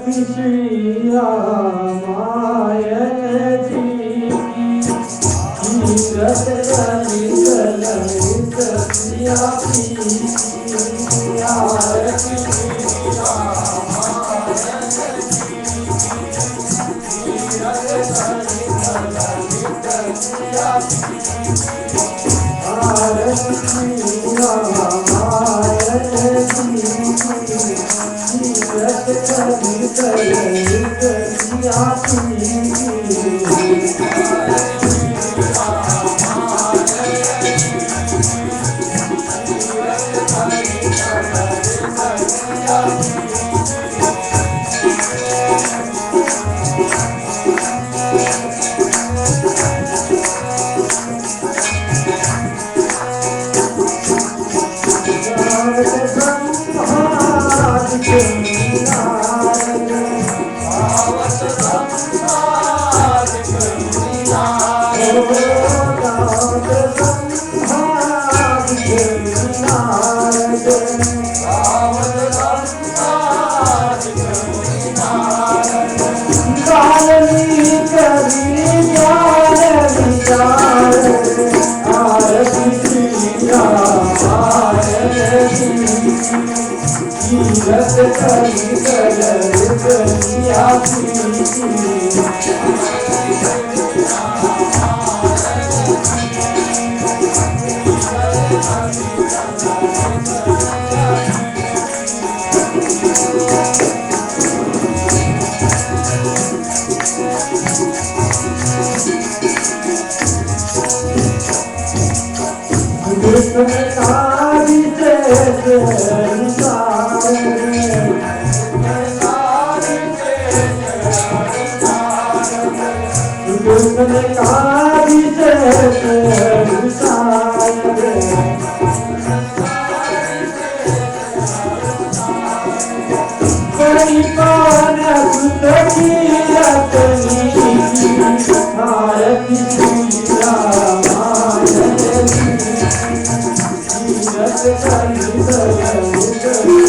श्री रामायण जी कीरत कली कलई सतिया आरती श्री रामायण जी कीरत कली कलई सतिया आरती श्री रामायण जी कीरत कली कलई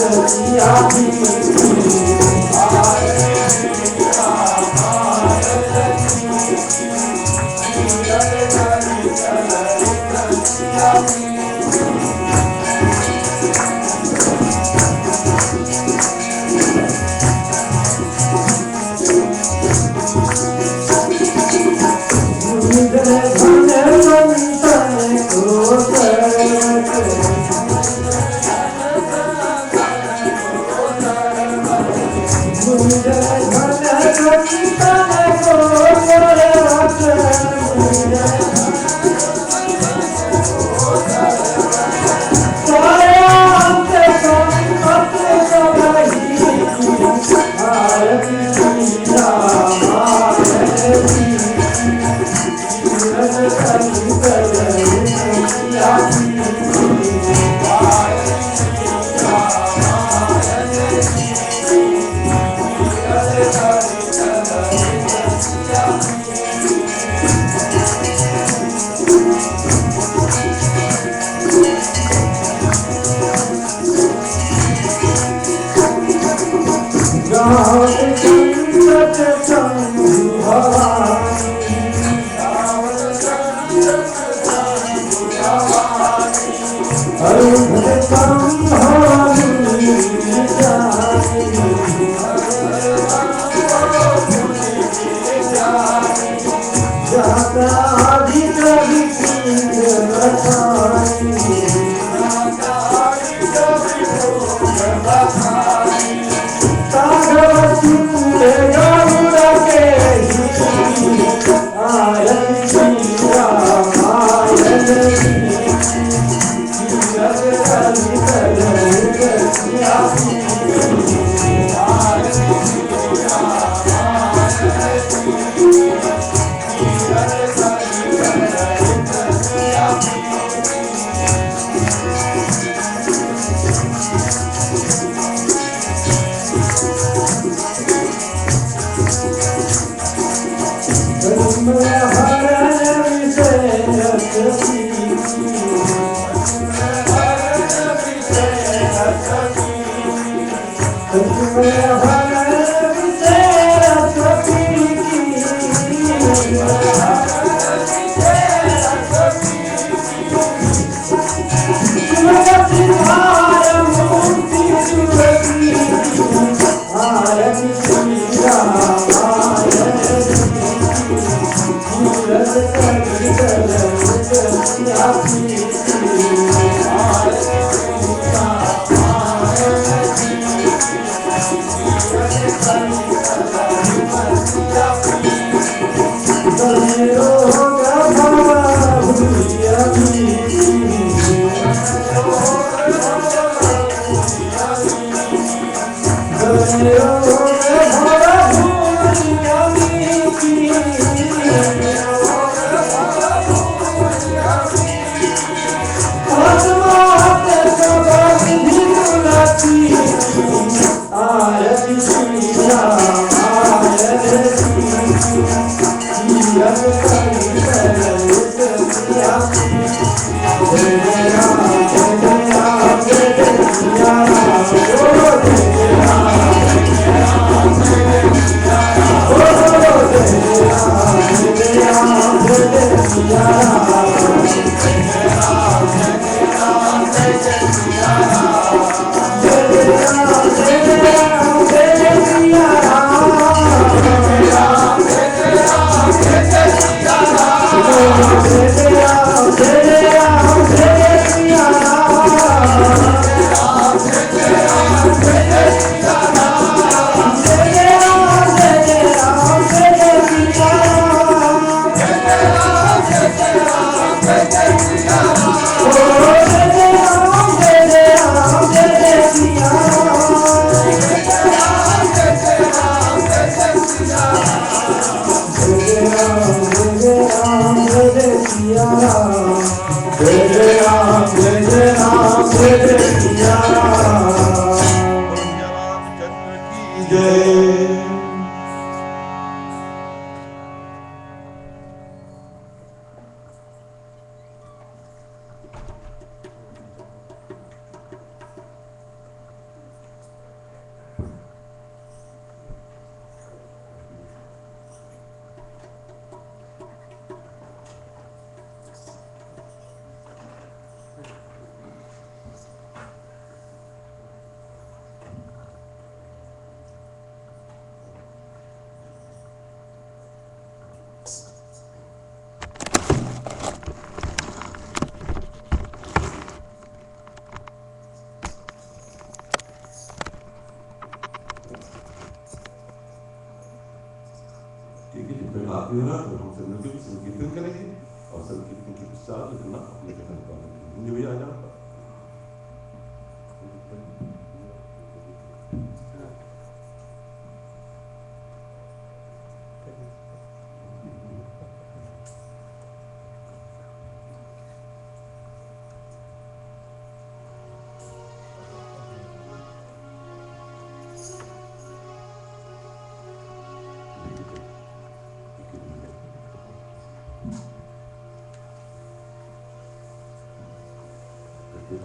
सतिया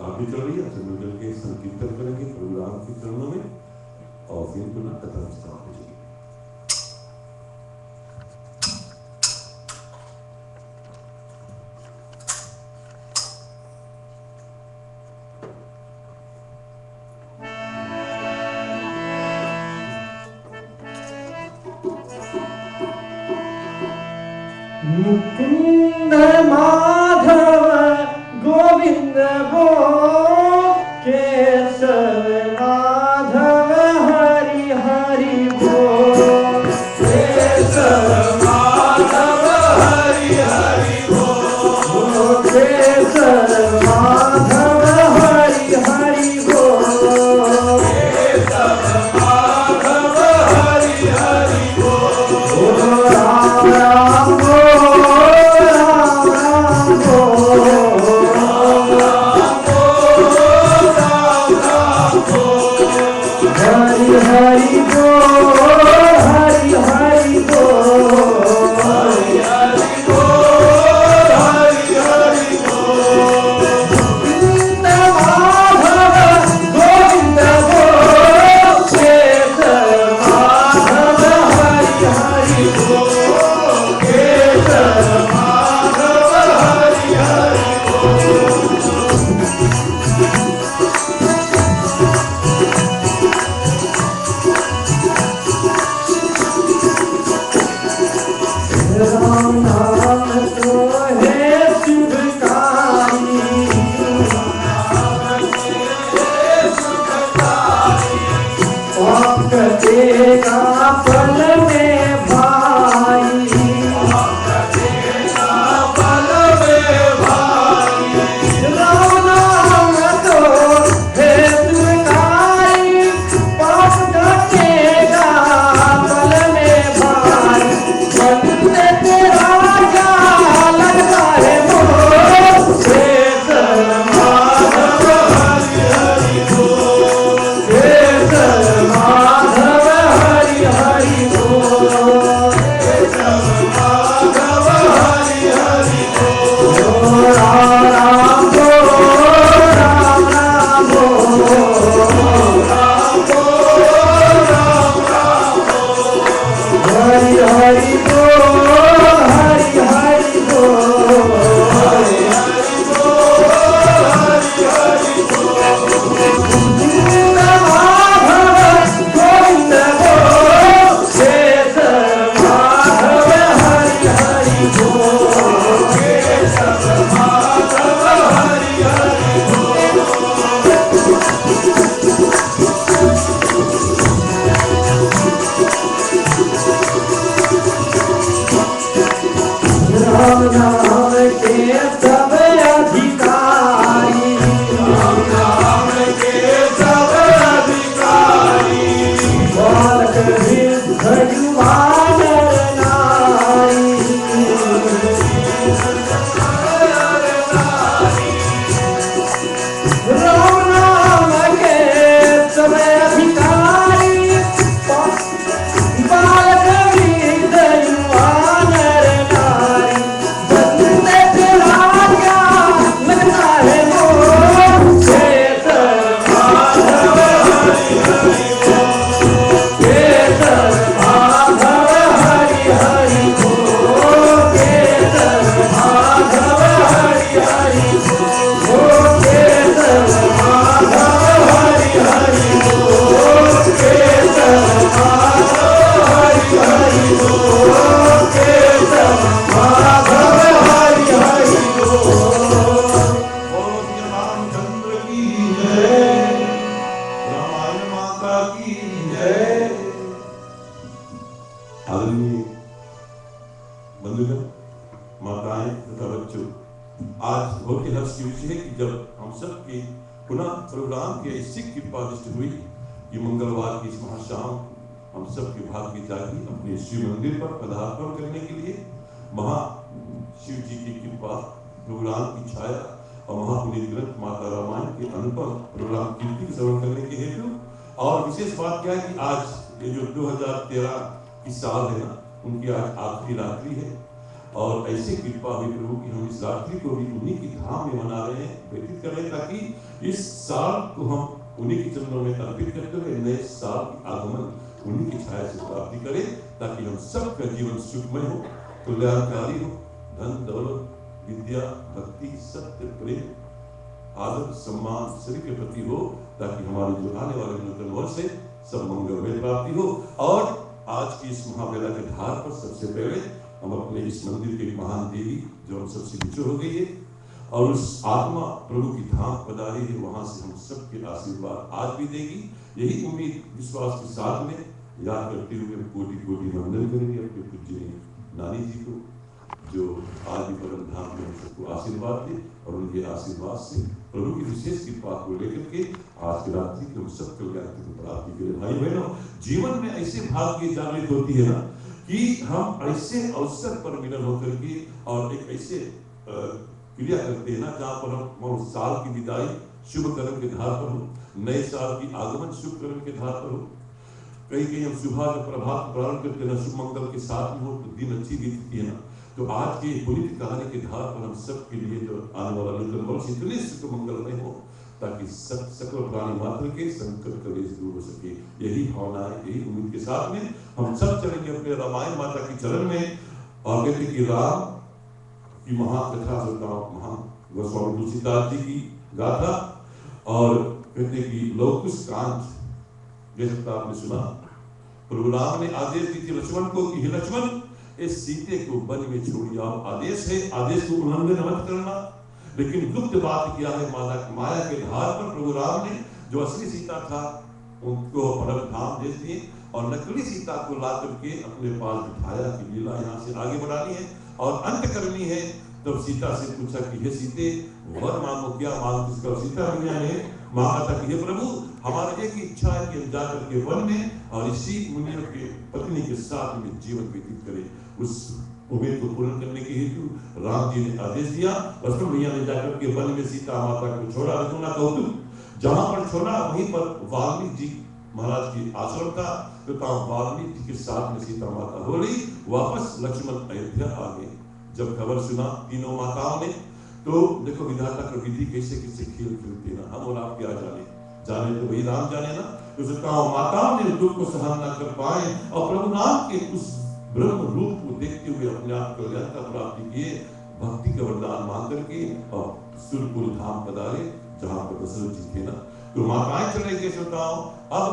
आप भी चल रही है, सब मिलकर के संकीर्तन करेंगे प्रभु राम के चरणों में और फिर पुनः कथा स्टार्ट हो जाएगी। मुकुंद माधव गोविंद गो केशव माधव हरि हरि बोल केशव माधव हरि हरि बोल केशव माधव हरि हरि बोल कटेगा पल में भाई, पल में भाई, राम नाम तो है सुखाई, पाप कटेगा पल में भाई, बंदे तेरा क्या लगता है मोह, केसर माधव हरि हरि बोल, केसर माधव हरि हरि बोल, केसर माधव हरि हरि बोल, राम राम बोल, राम राम बोल, राम बोल, राम राम बोल, हरि हरि बोल, हरि हरि बोल, हरि हरि बोल, हरि हरि बोल, गोविंद माधव गोविंद बोल, केसर माधव हरि हरि बोल, केसर माधव हरि हरि बोल, राम नाम के सब अधिकारी, राम नाम के सब अधिकारी, बालक वृद्ध युवा नर नारी, राम नाम के सब अधिकारी, बालक वृद्ध युवा नर नारी, बंदे तेरा क्या लगता है मोह, केसर माधव हरि हरि बोल, केसर माधव हरि हरि बोल, केसर माधव हरि हरि बोल, केसर माधव हरि हरि बोल, केसर माधव हरि हरि बोल, केसर माधव हरि हरि बोल। बोलो श्री रामचंद्र की जय, रामायण माता की जय। आदरणीय बंधुगण, माताएं तथा बच्चों, आज बहुत ही हर्ष की विषय है कि जब हम सब की पुनः प्रोग्राम की ऐसी कृपा दृष्टि हुई कि मंगलवार की इस महाशाम हम सब के भाग्य जागी अपने शिव मंदिर पर पदार्पण करने के लिए महा शिव जी की कृपा प्रोग्राम की छाया और महापुनीत ग्रंथ माता रामायण के अनुपम प्रोग्राम कीर्ति श्रवण करने के हेतु। और विशेष बात क्या है कि आज ये जो 2013 की साल है ना, उनकी आज आखिरी रात्रि है और ऐसे कृपा हुई प्रभु की हम इस रात्रि को भी उन्हीं की धाम में मना रहे हैं, व्यतीत कर रहे हैं, ताकि इस साल को हम उन्हीं के चरणों में अर्पित करते हुए नए साल की आगमन उन्हीं की छाया से प्राप्ति करें, ताकि हम सबका जीवन सुखमय हो, कल्याणकारी हो, धन दौलत विद्या भक्ति सत्य प्रेम आदर सम्मान सभी के प्रति हो, ताकि हमारे जो आने वाले नूतन वर्ष से सब मंगलमय प्राप्ति हो। और आज की इस महावेला के धार पर सबसे पहले हम अपने इस मंदिर के महान देवी जो हम सबसे बिछड़ हो गई है और उस आत्मा प्रभु की धाम पधारी है, वहां से हम सबके आशीर्वाद आज भी देगी। यही उम्मीद विश्वास के साथ में याद करते हुए हम कोटि कोटि वंदन करेंगे अपने पूज्य नानी जी को, जो आज भी परम धाम में हम सबको आशीर्वाद दे और उनके आशीर्वाद से प्रभु की विशेष कृपा को लेकर के आज की रात्रि को हम सब कल्याण की प्राप्ति करें। भाई बहनों, जीवन में ऐसे भाग्य जागृत होती है ना कि हम ऐसे अवसर पर मिलन होकर के और एक ऐसे क्रिया करते हैं ना जहाँ पर हम साल की विदाई शुभ कर्म के धार पर हो, नए साल की आगमन शुभ कर्म के धार पर हो, कहीं कहीं हम सुबह में प्रभात प्रारंभ करते हैं शुभ मंगल के साथ में हो तो दिन अच्छी बीतती है ना। तो आज की पुनीत कहानी के धार पर हम सब के लिए जो आने वाला नूतन वर्ष इतने सुख मंगलमय हो, ताकि सब सकल प्राणी मात्र के संकट कलेश दूर हो सके। यही भावनाएं, यही उम्मीद के साथ में हम सब चलेंगे अपने रामायण माता की चरण में और कहते कि राम की महाकथा महान गोस्वामी तुलसीदास जी की गाथा और कहते कि लौकुश कांत, जैसे आपने सुना प्रभु राम ने आदेश दी थी लक्ष्मण को कि हे लक्ष्मण, इस सीते को वन में छोड़ आओ। आदेश है, आदेश को उल्लंघन मत करना। लेकिन गुप्त बात किया है माया के धार पर प्रभु राम ने जो असली सीता था उनको परम धाम भेज दिए और नकली सीता को ला करके अपने पास बिठाया कि लीला यहाँ से आगे बढ़ानी है और अंत करनी है। तब सीता से पूछा कि हे सीते, वर मांगो, क्या मांगो? सीता मैया ने मांगा था कि हे प्रभु, हमारी एक इच्छा है कि हम जाकर के वन में और इसी मुनियों के पत्नी के साथ में जीवन व्यतीत करें। उस उम्मीद को पूर्ण करने के हेतु राम जी ने आदेश दिया। लक्ष्मण भैया ने जाकर के वन में सीता माता को छोड़ा। रघुना कौतुक, जहां पर छोड़ा वहीं पर वाल्मीकि जी महाराज की आश्रम था। तो वाल्मीकि जी के साथ में सीता माता हो रही। वापस लक्ष्मण अयोध्या आ गए। जब खबर सुना तीनों माताओं ने, तो देखो विधाता का विधि कैसे कैसे खेल खेलते ना, हम और आप क्या जाने तो वही राम जाने ना। तो माताओं ने दुख को सहन न कर पाए और प्रभु नाम के उस ब्रह्म रूप को देखते हुए अपने आप को कल्याण का प्राप्ति किए। भक्ति का वरदान मांग करके और सुरपुर धाम पधारे, जहां पर दशरथ जी थे ना। तो माताएं चले गए श्रोताओं। अब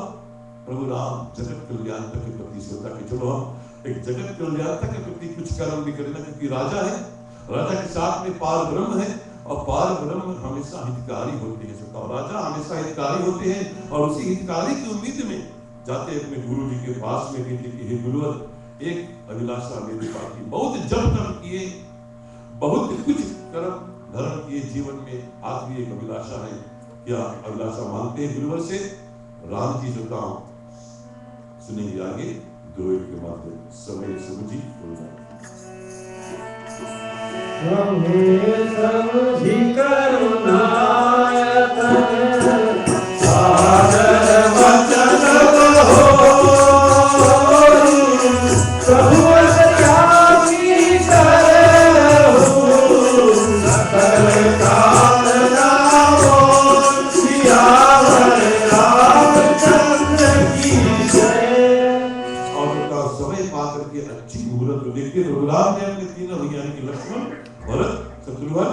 प्रभु राम जगत कल्याण के प्रति सोचा कि चलो हम एक जगत कल्याण के प्रति कुछ कर्म भी करें, क्योंकि राजा है, राजा के साथ में पार ब्रह्म है और पार ब्रह्म हमेशा हितकारी होते हैं। राजा हमेशा हितकारी होते हैं और उसी हितकारी की उम्मीद में जाते अपने गुरु जी के पास में कहते कि हे गुरुवर, एक अभिलाषा मेरे पास की। बहुत जप तप किए, बहुत कुछ कर्म धर्म किए जीवन में, आखिरी एक अभिलाषा है। क्या अभिलाषा मांगते हैं गुरुवर से? राम जी जो काम सुनेंगे आगे दोहे के माध्यम समय समझी समझी करुणायतन सादर वचन प्रभु सत्यागी करहु सकल काल रामो सियावर रामचंद्र की जय। और समय पाकर के अच्छी मुहूर्त को देखते रघुराम ने अपने तीनों भैया की लक्ष्मण, भरत, शत्रुघ्न,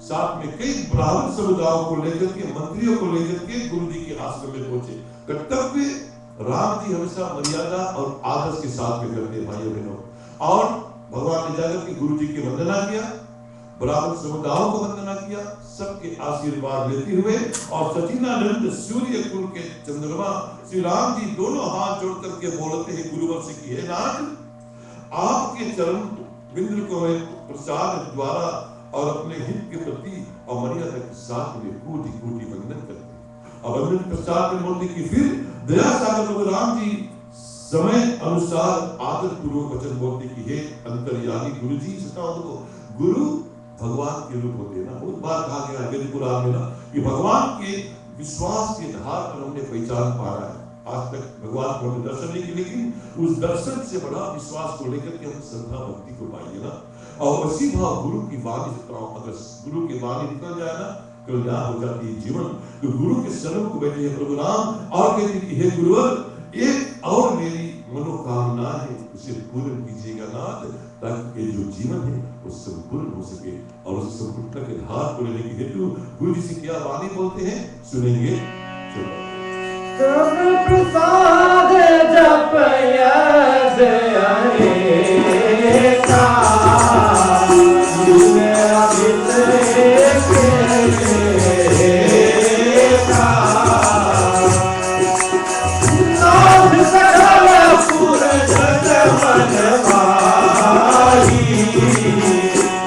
साथ में कई ब्राह्मण समुदायों को लेकर के, मंत्रियों को लेकर के गुरु जी के आश्रम में पहुंचे। कर्तव्य राम जी हमेशा मर्यादा और आदर्श के साथ में करते भाइयों बहनों। और भगवान ने जाकर के गुरु जी की वंदना किया, ब्राह्मण समुदायों को वंदना किया, सबके आशीर्वाद लेते हुए और सचिनानंद सूर्य कुल के चंद्रमा श्री राम जी दोनों हाथ जोड़ करके बोलते हैं गुरुवर से कि हे नाथ, आपके चरण बिंदु को मैं प्रसाद द्वारा और अपने हित के प्रति और मर्यादा के साथ में कोटि कोटि वंदन करते। और वंदन प्रसाद में बोलते कि फिर दया सागर प्रभु राम जी समय अनुसार आदर पूर्वक वचन बोलते कि हे अंतर्यामी गुरु जी। गुरु भगवान के रूप होते हैं ना। बहुत बार कहा गया है वेद पुराण में ना कि भगवान के विश्वास के आधार पर हमने पहचान पा रहा है। आज तक भगवान को हमें दर्शन नहीं, लेकिन उस दर्शन से बड़ा विश्वास को लेकर के हम श्रद्धा भक्ति को पाइए ना। और उसी भाव गुरु की वाणी से अगर गुरु की वाणी निकल जाए ना, कल्याण हो जाती है जीवन। तो गुरु के शरण को बैठे हैं प्रभु राम और कहते कि हे गुरुवर, एक और मेरी मनोकामना है, उसे पूर्ण कीजिएगा नाथ, ताकि ये जो जीवन है वो संपूर्ण हो सके। और उस संपूर्णता के धार को लेने के हेतु गुरु जी से क्या वाणी बोलते हैं, सुनेंगे। चलो प्रसाद जप यद अनेका नाथ सकल पुर जग मन माही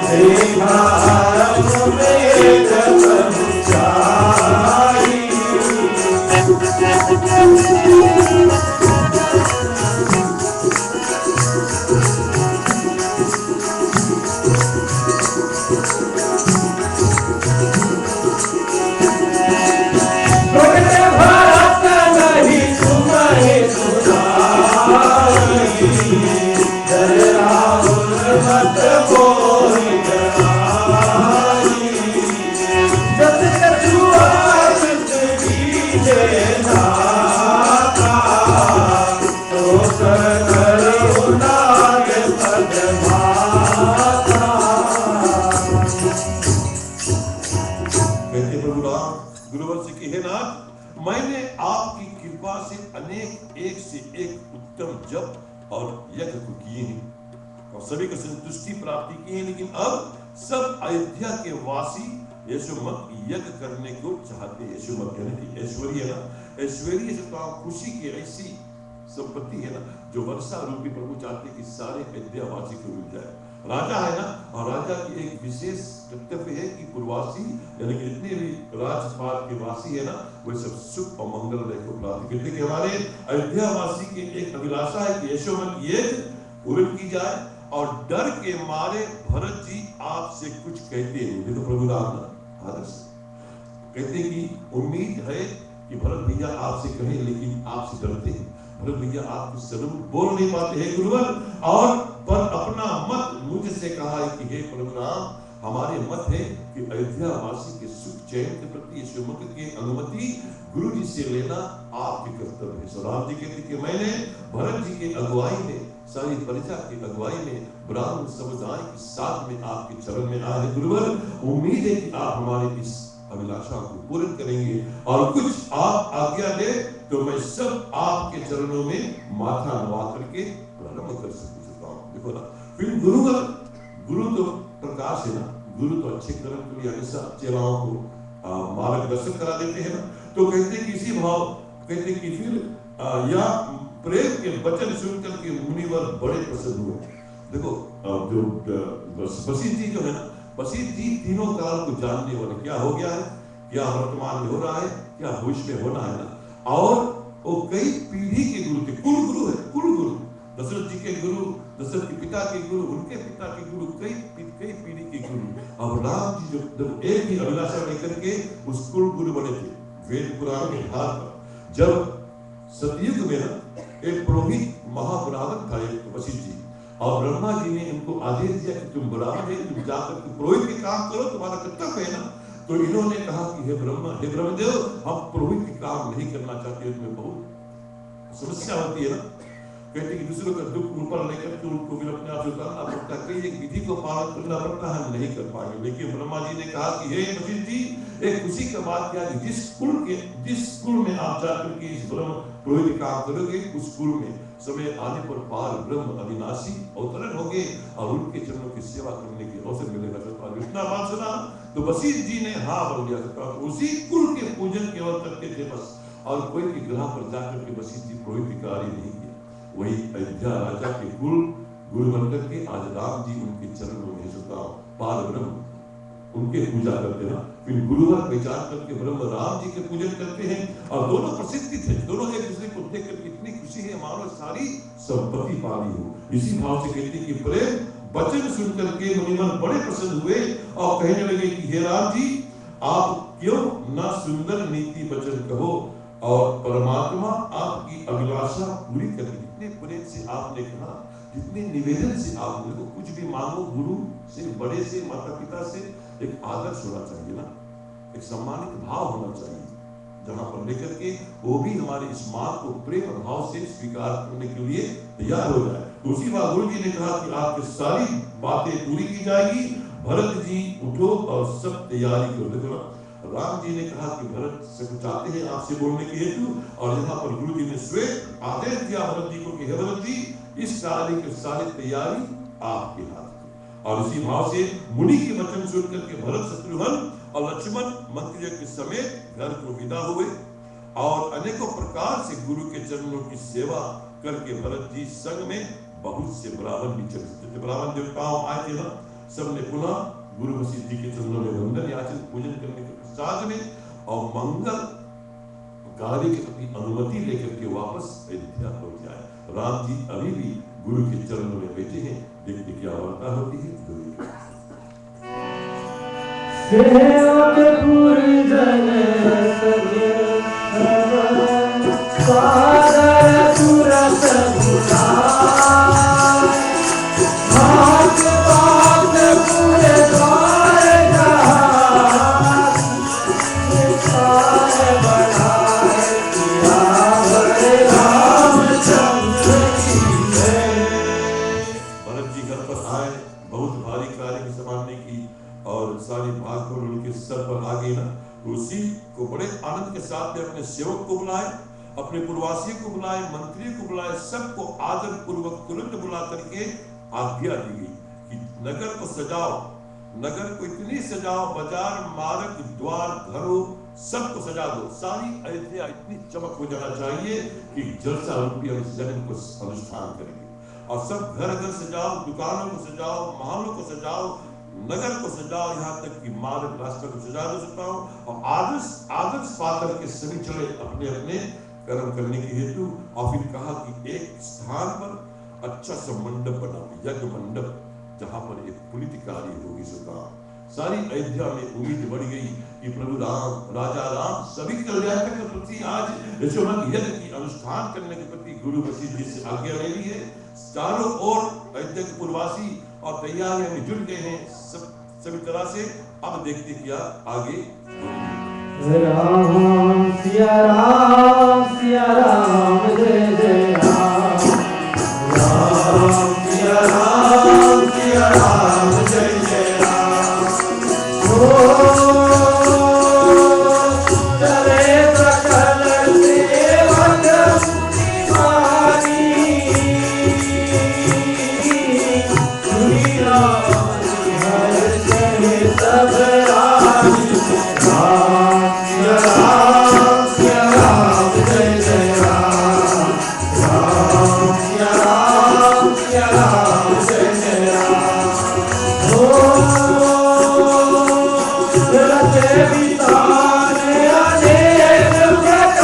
देखा में जग चाही। मैंने आपकी कृपा से अनेक एक से एक उत्तम जप और यज्ञ को किए हैं और सभी को संतुष्टि प्राप्ति की है, लेकिन अब सब अयोध्या के वासी यशोमत यज्ञ करने को चाहते हैं। यशोमत यानी ऐश्वर्य ना, ऐश्वर्य से तो खुशी की ऐसी संपत्ति है ना, जो वर्षा रूपी प्रभु चाहते कि सारे अयोध्यावासी को मिल जाए। राजा है ना, और राजा की एक विशेष कर्तव्य है कि पूर्ववासी यानी कि जितने भी राजपाट के वासी है ना, वे सब सुख और मंगल रहे को प्राप्त करते कि हमारे अयोध्यावासी की एक अभिलाषा है कि यशोमत ये पूर्ण की जाए, और डर के मारे भरत जी आपसे कुछ कहते हैं। देखो प्रभु राम आदर्श कहते कि उम्मीद है कि भरत भैया आपसे कहे, लेकिन आपसे डरते हैं। भरत भैया आपके स्वरूप बोल नहीं पाते हैं गुरुवर, और पर अपना मत मुझसे कहा है कि हे प्रभु राम, हमारे मत है कि अयोध्यावासी के सुख चैन के प्रति यशोमत की अनुमति गुरु जी से लेना आपके कर्तव्य है। सो राम जी कहते कि मैंने भरत जी के अगुवाई में, सारी प्रजा की अगुवाई में, ब्राह्मण समुदाय के साथ में आपके चरण में आए हैं गुरुवर। उम्मीद है कि आप हमारे इस अभिलाषा को पूर्ण करेंगे, और कुछ आप आज्ञा दे तो मैं सब आपके चरणों में माथा नवा करके प्रारंभ कर सकता हूँ। देखो ना, फिर गुरु तो प्रकाश है ना, गुरु तो अच्छे कर्म के लिए हमेशा चेलाओं को मार्गदर्शन करा देते हैं ना। तो कहते कि इसी भाव कहते कि फिर या प्रेम के वचन सुनकर के मुनिवर बड़े प्रसन्न हुए। देखो जो वशिष्ठ जी जो है ना, वशिष्ठ जी तीनों काल को जानने वाले, क्या हो गया है, क्या वर्तमान में हो रहा है, क्या भविष्य में होना है ना। और वो कई पीढ़ी के गुरु थे, कुल गुरु है, कुल गुरु। दशरथ जी के गुरु, दशरथ के पिता के गुरु, उनके पिता के गुरु, कई पीढ़ी के गुरु। और राम जी जो एक ही अभिलाषा लेकर के उस कुल गुरु बने थे। वेद पुराण के आधार पर जब सतयुग में ना एक पुरोहित महाब्राह्मण था एक वशिष्ठ जी, और ब्रह्मा जी ने इनको आदेश दिया कि तुम ब्राह्मण है, तुम जाकर के पुरोहित के काम करो, तुम्हारा कर्तव्य है ना। तो इन्होंने कहा कि हे ब्रह्मदेव, हम पुरोहित के काम नहीं करना चाहते, तुम्हें बहुत समस्या होती है ना। कहते कि दूसरों का दुख ऊपर लेकर के उनको भी अपने आप उतारना पड़ता है, कई एक विधि को पालन करना पड़ता है, हम नहीं कर पाएंगे। लेकिन ब्रह्मा जी ने कहा कि हे वशिष्ठ जी, एक खुशी का बात क्या है, जिस कुल में आप जाकर के इस ब्रह्म पुरोहित काम करोगे, उस कुल में समय आने पर पार ब्रह्म अविनाशी अवतरण होंगे, और उनके चरणों की सेवा करने की अवसर मिलेगा। इतना बात सुना तो वशिष्ठ जी ने हाँ बोल दिया, तो उसी कुल के पूजन केवल करते थे बस, और कोई भी ग्रह पर जाकर के वशिष्ठ जी पुरोहित कार्य नहीं किया। वही अयोध्या राजा के कुल गुरु बनकर के आज राम जी उनके चरणों में सदा पार ब्रह्म उनके पूजा करते हैं। फिर गुरुवार पहचान करके ब्रह्म राम जी के पूजन करते हैं, और दोनों प्रसिद्धि थे, दोनों एक दूसरे को देख कर इतनी खुशी है मानो सारी संपत्ति पाली हो। इसी भाव से कहते कि प्रेम वचन सुनकर के मुनिवर बड़े प्रसन्न हुए, और कहने लगे कि हे राम जी, आप क्यों ना सुंदर नीति वचन कहो, और परमात्मा आपकी अभिलाषा पूरी करेगी। जितने प्रेम से आपने कहा, जितने निवेदन से आपने को कुछ भी मांगो, गुरु से, बड़े से, माता पिता से एक आदर्श होना चाहिए ना, एक सम्मानित भाव होना चाहिए, जहां पर लेकर के वो भी हमारे इस मां को प्रेम भाव से स्वीकार करने के लिए तैयार हो जाए। दूसरी बात गुरु जी ने कहा कि आपकी सारी बातें पूरी की जाएगी, भरत जी उठो और सब तैयारी करो। देखो ना, राम जी ने कहा कि भरत चाहते हैं आपसे बोलने के हेतु, और यहाँ पर गुरु जी ने स्वयं आदेश दिया भरत जी को कि हे भरत जी, इस कार्य की सारी तैयारी आपके हाथ में। और इसी भाव से मुनि के वचन सुनकर के भरत, शत्रुघ्न और लक्ष्मण मंत्री के समेत घर को विदा हुए, और अनेकों प्रकार से गुरु के चरणों की सेवा करके भरत जी संग में बहुत से ब्राह्मण भी चले। ब्राह्मण देवताओं आए थे ना, सबने पुनः गुरु वशिष्ठ जी के चरणों में वंदन याचन पूजन करने के पश्चात में और मंगल कार्य के प्रति अनुमति लेकर के वापस अयोध्या पहुंच जाए। राम जी अभी भी गुरु के चरणों में बैठे हैं। देखते क्या वार्ता होती है। उसी को बड़े आनंद के साथ में अपने सेवक को बुलाए, अपने पूर्ववासियों को बुलाए, मंत्री को बुलाए, सबको आदर पूर्वक तुरंत बुला करके आज्ञा दी गई कि नगर को सजाओ, नगर को इतनी सजाओ, बाजार, मार्ग, द्वार, घरों सबको सजा दो। सारी अयोध्या इतनी चमक हो जाना चाहिए कि जलसा रूपी हम इस जन्म को अनुष्ठान करेंगे। और सब घर घर सजाओ, दुकानों को सजाओ, महलों को सजाओ, नगर को सजाओ, यहाँ तक कि मार्ग रास्ते को सजा दो सकता हूँ। और आदर्श आदर्श पाकर के सभी चले अपने अपने कर्म करने के हेतु। और फिर कहा कि एक स्थान पर अच्छा सा मंडप बनाओ, यज्ञ मंडप, जहां पर एक पुनीत कार्य होगी। सुधा सारी अयोध्या में उम्मीद बढ़ गई कि प्रभु राम, राजा राम सभी कल्याण के प्रति आज यशोमन यज्ञ की अनुष्ठान करने के प्रति गुरु वशिष्ठ जी से आज्ञा ले ली है। चारों ओर अयोध्या के पूर्ववासी और तैयारियों में जुट गए हैं सभी तरह से। अब देखते क्या आगे। राम सिया राम, सिया राम, जय जय राम। राम सिया राम, सिया राम, जय जय राम। चले सकल सेवक मुनि सुनी राम हर कहे सब राज। राम सिया राम, सिया राम, जय जय राम। राम सिया राम, सिया राम, जय जय राम। रचे विधान अनेक प्रकार,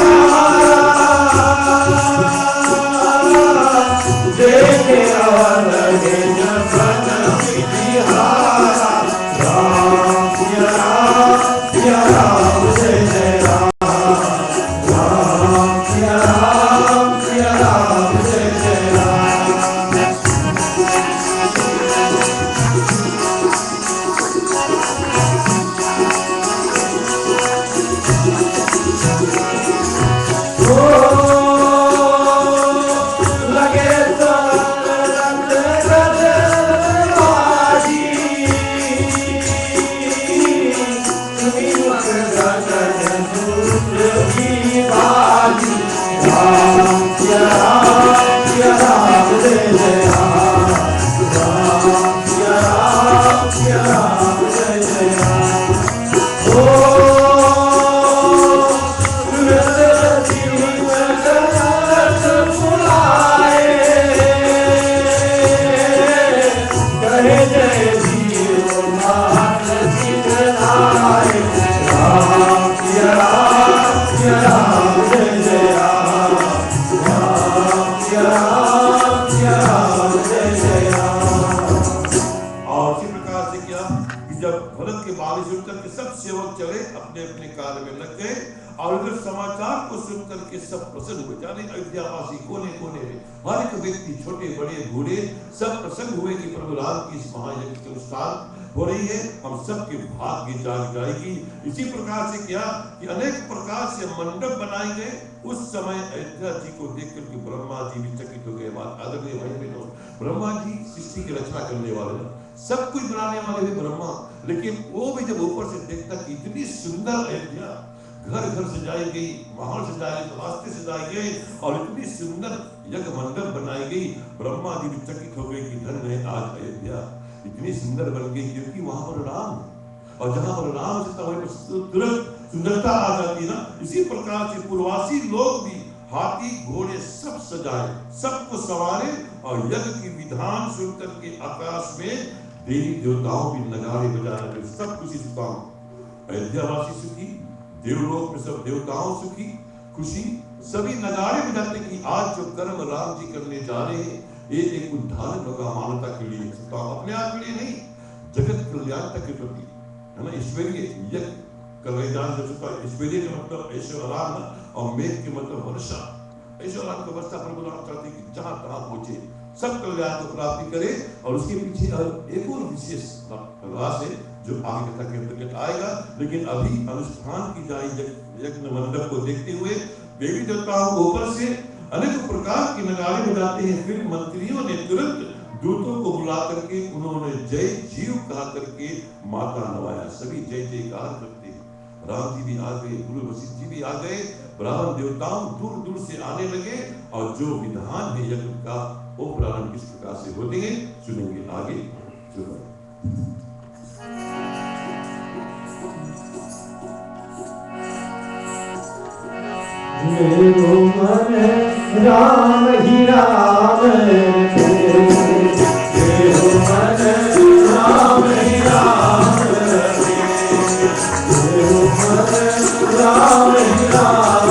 देखे और लगे जपन विधिहारा। राम सिया राम, सिया राम, जय जय राम। राम सिया राम, सिया राम, जय जय राम। लगे सरल गजबाजी, सुनी गगन सूत्र की बाजी। राम सिया राम, सिया राम, जय जय राम। राम सिया राम, सिया राम, जय जय राम। कहे जय जीव मान सिद्धनाय। राम सिया राम, सिया राम, जय जय राम। राम सिया राम, सिया राम, जय जय राम। और इसी प्रकार से क्या कि जब भरत के बाणी सुनकर के सब सेवक चले अपने अपने कार्य में लग गए। और उधर समाचार को सुनकर के सब प्रसन्न हुए। जाने अयोध्यावासी कोने कोने में हर एक व्यक्ति, छोटे बड़े बूढ़े, सब प्रसन्न हुए कि प्रभु राम की इस महायज्ञ की अनुष्ठान हो रही है। हम सबके भाग्य जाग जाएगी। इसी प्रकार से क्या कि अनेक प्रकार से मंडप बनाए गए। उस समय अयोध्या जी को देख करके ब्रह्मा जी भी चकित हो गए। बात आदरणीय भाई बहनों, ब्रह्मा जी सृष्टि की रचना करने वाले ना, सब कुछ बनाने वाले भी ब्रह्मा। लेकिन वो भी जब ऊपर से देखता कि इतनी सुंदर अयोध्या, घर घर सजाई गई, महल सजाए, रास्ते सजाए गए और इतनी सुंदर यज्ञ मंडप बनाई गई, ब्रह्मा जी भी चकित हो गए कि धन्य है आज अयोध्या, इतनी सुंदर बन गई क्योंकि वहां पर राम है। और जहां पर राम से वहीं पर तुरंत सुंदरता आ जाती है ना। इसी प्रकार से पूर्ववासी लोग भी हाथी घोड़े सब सजाए, सबको सवारे और यज्ञ की विधान सुनकर के आकाश में देवी देवताओं भी नगाड़े बजा रहे। सब खुशी सुखा, अयोध्यावासी सुखी, देवलोक में सब देवताओं सुखी, खुशी, सभी नगाड़े बजाते कि आज जो कर्म राम जी करने जा रहे हैं ये एक उद्धार होगा मानवता के लिए, अपने आप के लिए नहीं, जगत कल्याणता के प्रति, है ना। ईश्वरीय यज्ञ कल्याण ईश्वरीय का मतलब ऐश्वर्य और मेघ के मतलब वर्षा। ऐश्वर्य का वर्षा प्रभु राम चाहते कि जहां तहां पहुंचे, सब कल्याण को प्राप्ति करे। और उसके पीछे एक और विशेष रास है जो आगे कथा के अंतर्गत आएगा। लेकिन अभी अनुष्ठान की जाए यज्ञ मंडप को देखते हुए देवी देवताओं को ऊपर से अनेक प्रकार की नगाड़े बजाते हैं। फिर मंत्रियों ने तुरंत दूतों को बुला करके उन्होंने जय जीव कहा करके माता नवाया। सभी जय जयकार करते हैं। राम जी भी आ गए, गुरु वशिष्ठ जी भी आ गए, ब्राह्मण देवताओं दूर दूर से आने लगे। और जो विधान है यज्ञ का वो प्रारंभ किस प्रकार से होते हैं सुनेंगे आगे। सुनो। मेरो मन राम ही राम मेरो मन राम ही राम मेरो मन राम ही राम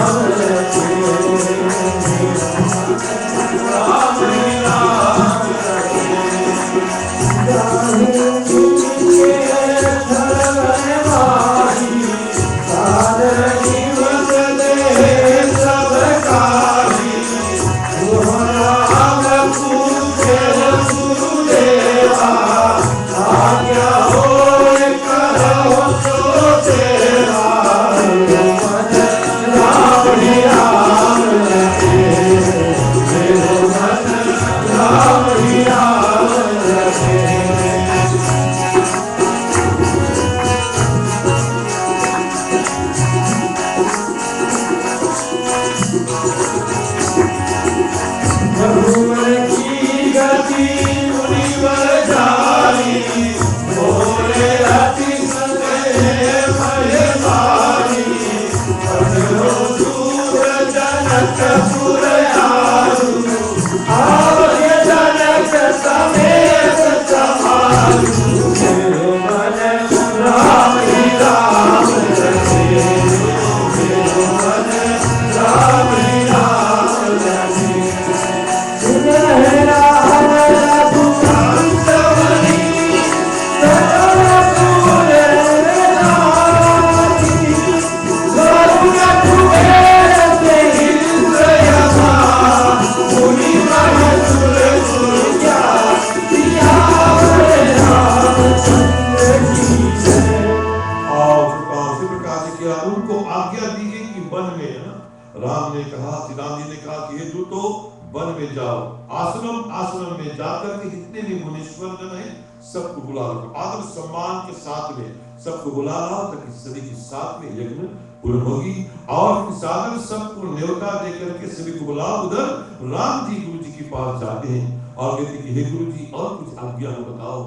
सबको बुला लो, आदर सम्मान के साथ में सबको बुला लो ताकि सभी के साथ में यज्ञ पूर्ण होगी। और सागर सबको न्योता देकर के सभी को बुलाओ। उधर राम जी गुरु जी के पास जाते हैं और कहते कि हे गुरु जी और कुछ आज्ञा हो बताओ,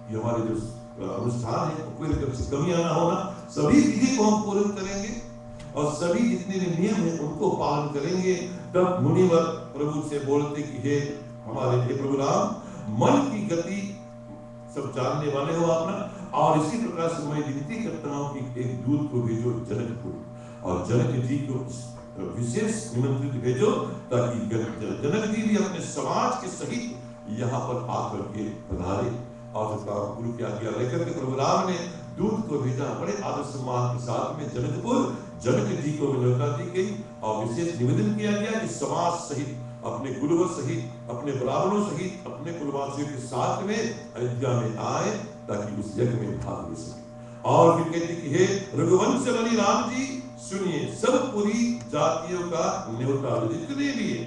ये हमारे जो अनुष्ठान है कोई तरफ से कमियां ना होना, सभी विधि को हम पूर्ण करेंगे और सभी जितने भी नियम है उनको पालन करेंगे। तब मुनिवर प्रभु से बोलते कि हे हमारे हे प्रभु राम, मन की गति सब जानने वाले हो आप ना, और इसी प्रकार से मैं विनती करता हूँ कि एक दूत को भेजो जनकपुर और जनक जी को विशेष निमंत्रित भेजो ताकि जनक जी भी अपने समाज के सहित यहाँ पर आकर के पधारे। और गुरु की आज्ञा लेकर के प्रभु राम ने दूत को भेजा बड़े आदर सम्मान के साथ में जनकपुर। जनक जी को न्योता दी गई और विशेष निवेदन किया गया कि समाज सहित अपने गुरुवर सहित अपने ब्राह्मणों सहित अपने कुलवासियों के साथ में अयोध्या में आए ताकि उस यज्ञ में भाग ले सके। और फिर कहते कि हे रघुवंश बलि राम जी सुनिए, सब पूरी जातियों का न्योता जितने भी है,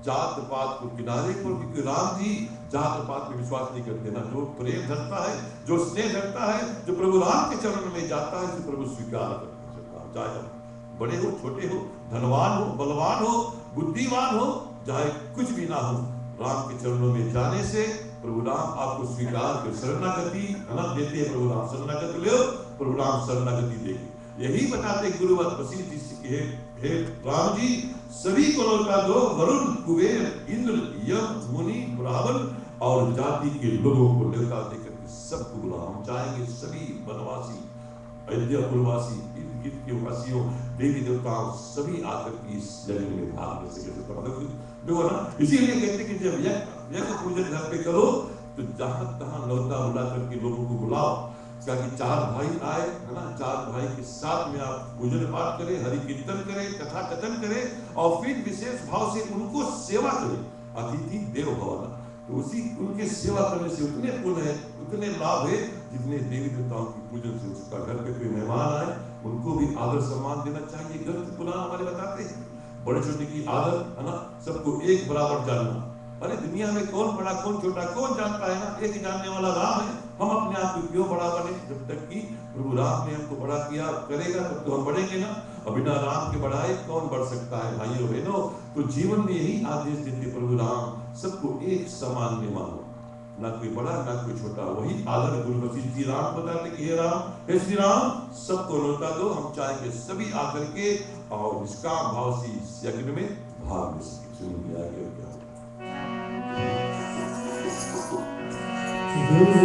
जात पात को किनारे पर, क्योंकि राम जी जात पात में विश्वास नहीं करते ना। जो प्रेम धरता है, जो स्नेह धरता है, जो प्रभु राम के चरण में जाता है, जो प्रभु स्वीकार करता है, चाहे बड़े हो छोटे हो, धनवान हो बलवान हो बुद्धिमान हो, चाहे कुछ भी ना हो, राम के चरणों में जाने से प्रभु राम आपको स्वीकार कर शरणागति देते हैं। प्रभु राम शरणागति लो, प्रभु राम शरणागति देंगे। यही बताते गुरुवत वशिष्ठ जी से हे राम जी, सभी को लौटा दो, वरुण कुबेर इंद्र यम मुनि ब्राह्मण और जाति के लोगों को न्योता देकर सबको बुलाओ। हम चाहेंगे सभी वनवासी अयोध्यापुरवासी के वासियों देवी देवताओं सभी आकर के इस यज्ञ में भाग ले सके। देखो ना, इसीलिए कहते कि जब यज्ञ पूजन घर पे करो तो जहां तहां न्योता बुला करके लोगों को बुलाओ, ताकि चार भाई आए है ना, चार भाई के साथ में आप पूजन पाठ करें, हरि कीर्तन करें, कथा कथन करें और फिर विशेष भाव से उनको सेवा करें। अतिथि देव भव, तो उसी उनके सेवा करने से उतने पुण्य है, उतने लाभ है जितने देवी देवताओं की पूजन से उसका। घर पे कोई मेहमान आए उनको भी आदर सम्मान देना चाहिए। ग्रंथ पुराण हमारे बताते हैं बड़े छोटे की आदर है ना, सबको एक बराबर जानना। अरे दुनिया में कौन बड़ा कौन छोटा कौन जानता है ना, एक जानने वाला राम है। हम अपने आप को क्यों बड़ा बने, जब तक कि प्रभु राम ने हमको बड़ा किया करेगा तब तो हम बढ़ेंगे ना। और बिना राम के बढ़ाए कौन बढ़ सकता है भाइयों बहनों। तो जीवन में यही आदेश देते प्रभु राम, सबको एक समान में मानो, ना कोई बड़ा ना कोई छोटा, वही आदर गुरु वशिष्ठ जी राम बताते कि हे राम, हे श्री राम, सबको लौटा दो, हम चाहेंगे सभी आकर के और निष्काम भाव से इस यज्ञ में भाग ले सके। सुनिए आगे और क्या होगा। प्रभु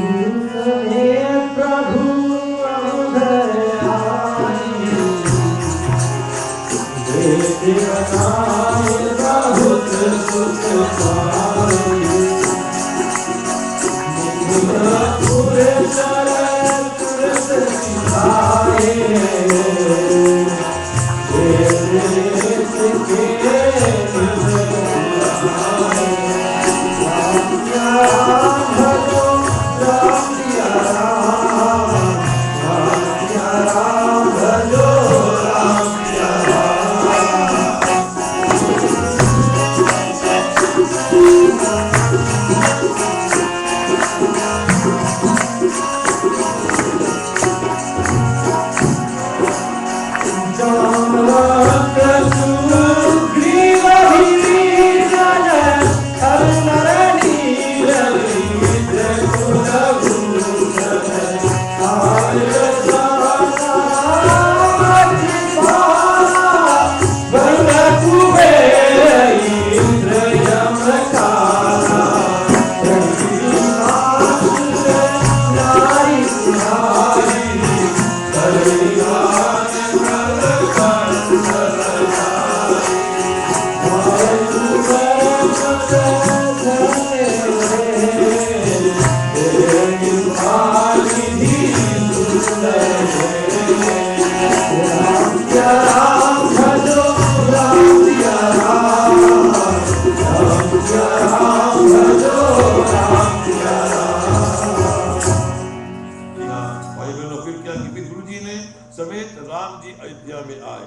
समेत राम जी अयोध्या में आए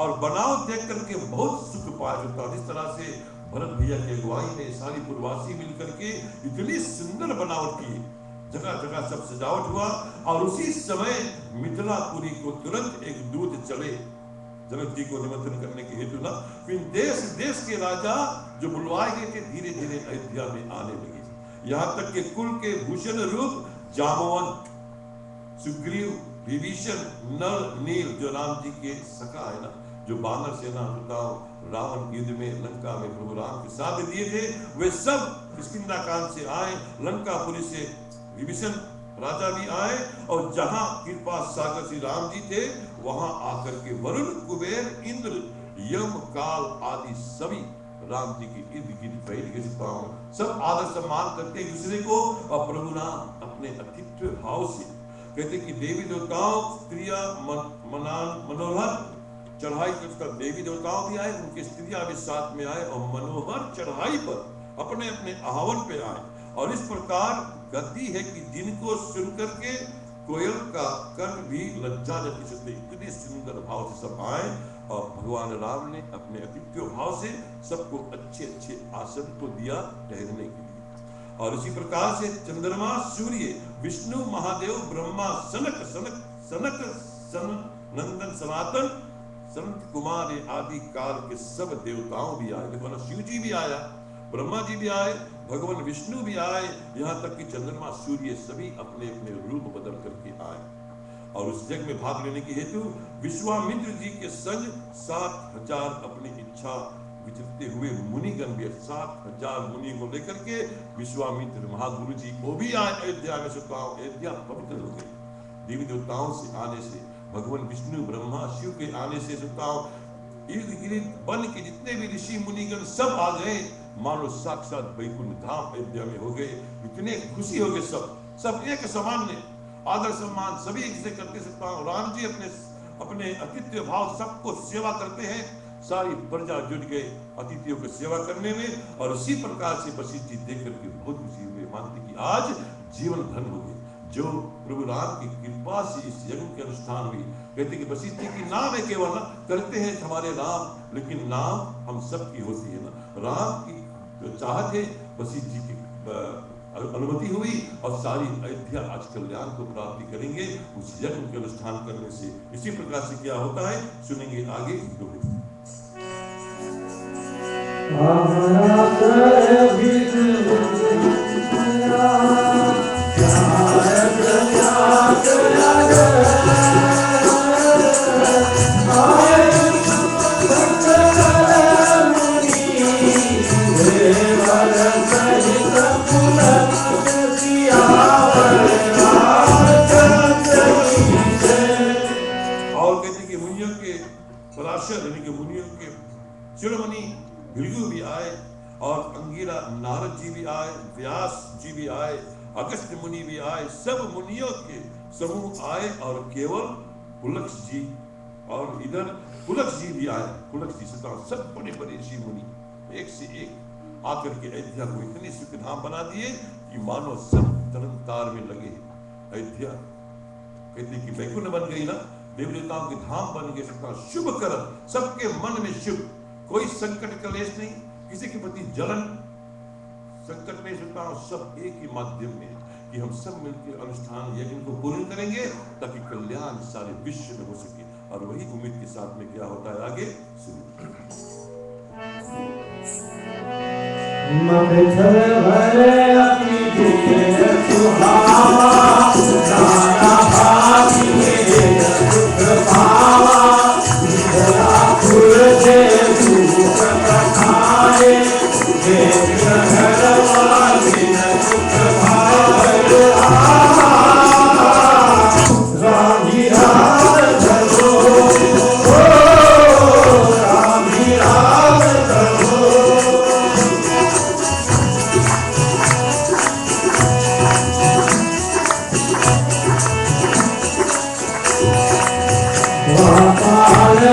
और बनाव देख करके बहुत सुख पाया जाता। इस तरह से भरत भैया की अगुवाई में सारी पूर्ववासी मिलकर के इतनी सुंदर बनावट की, जगह जगह सब सजावट हुआ। और उसी समय मिथिलापुरी को तुरंत एक दूत चले जनक जी को निमंत्रण करने के हेतु ना, फिर देश देश के राजा जो बुलवाए गए थे धीरे धीरे अयोध्या में आने लगे। यहाँ तक के कुल के भूषण रूप जामवंत, सुग्रीव, विभीषण, नल, नील जो राम जी के सखा है ना, जो बानर सेना रावण युद्ध में लंका में प्रभु राम के साथ दिए थे, वे सब किष्किंधा से आए। लंकापुरी से विभीषण राजा भी आए और जहां कृपा सागर श्री राम जी थे वहां आकर के वरुण, कुबेर, इंद्र, यम, काल आदि सभी राम जी के इर्द गिर्द बैठ गए। सब आदर सम्मान करते एक दूसरे को। और प्रभु राम अपने अतिथ्य भाव से कहते कि देवी देवताओं, स्त्रियां मनोहर चढ़ाई कर, देवी देवताओं भी आए, उनके स्त्रियां भी साथ में आए और मनोहर चढ़ाई पर अपने अपने आह्वान पे आए। और इस प्रकार गति है कि जिनको सुन करके कोयल का कर्ण भी लज्जा जैसी सुनते, इतने सुंदर भाव से सब आए। और भगवान राम ने अपने अतिथ्य भाव से सबको अच्छे अच्छे आसन को दिया ठहरने के लिए। और इसी प्रकार से चंद्रमा, सूर्य, विष्णु, महादेव, ब्रह्मा, सनक नंदन, सनातन, सनत कुमार आदि काल के सब देवताओं भी आए। देखो ना, शिव जी भी आया, ब्रह्मा जी भी आए, भगवान विष्णु भी आए, यहाँ तक कि चंद्रमा, सूर्य सभी अपने अपने रूप बदल करके आए। और उस यज्ञ में भाग लेने के हेतु विश्वामित्र जी के संग 7,000 अपनी इच्छा विचरते हुए मुनिगण भी, 7,000 मुनि को लेकर के विश्वामित्र महागुरु जी को भी आए अयोध्या में। अयोध्या पवित्र हो गई देवी देवताओं से आने से, भगवान विष्णु, ब्रह्मा, शिव के आने से। इर्द गिर्द बन के जितने भी ऋषि मुनिगण सब आ गए, मानो साक्षात वैकुंठ धाम अयोध्या में हो गए। इतने खुशी हो गए, सब एक समान ने आदर सम्मान सभी एक से करते। राम जी अपने अतिथ्य भाव सबको सेवा करते हैं। सारी प्रजा जुट गए अतिथियों की सेवा करने में। और इसी प्रकार से वशिष्ठ जी देख करके बहुत खुशी हुए, मानते कि आज जीवन धन हो गए, जो प्रभु राम की कृपा से इस यज्ञ के अनुष्ठान हुई। कहते कि वशिष्ठ जी की नाम है केवल ना, करते हैं हमारे राम, लेकिन नाम हम सबकी होती है ना। राम की जो चाहत है वशिष्ठ जी की अनुमति हुई और सारी अयोध्या आज कल्याण को प्राप्ति करेंगे उस यज्ञ के अनुष्ठान करने से। इसी प्रकार से क्या होता है सुनेंगे आगे। हमारा भृगु भी आए और अंगिरा नारद जी भी आए, व्यास जी भी आए, अगस्त्य मुनि भी आए, सब मुनियों के समूह आए और केवल पुलक्ष जी और इधर पुलक्ष जी भी आए। पुलक्ष जी सब बड़े बड़े ऋषि मुनि एक से एक आकर के अयोध्या को इतने सुख धाम बना दिए कि मानो सब तरन तार में लगे। अयोध्या कहते कि वैकुंठ बन गई ना, देव देवताओं के धाम बन गए, सबका शुभ कर, सबके मन में शुभ, कोई संकट कलेश नहीं, किसी के प्रति जलन संकट में सुनता हूं। सब एक ही माध्यम में कि हम सब मिलकर अनुष्ठान यज्ञ को पूर्ण करेंगे ताकि कल्याण सारे विश्व में हो सके। और वही उम्मीद के साथ में क्या होता है आगे सुनिए। मगधर भरे अपनी देह सुहावा, नाना भागी में सुख पावा, मिथिलापुर से सुख कथाए, देश घरवासी न सुख पाए राम ही राम धरो, राम ही राम धरो।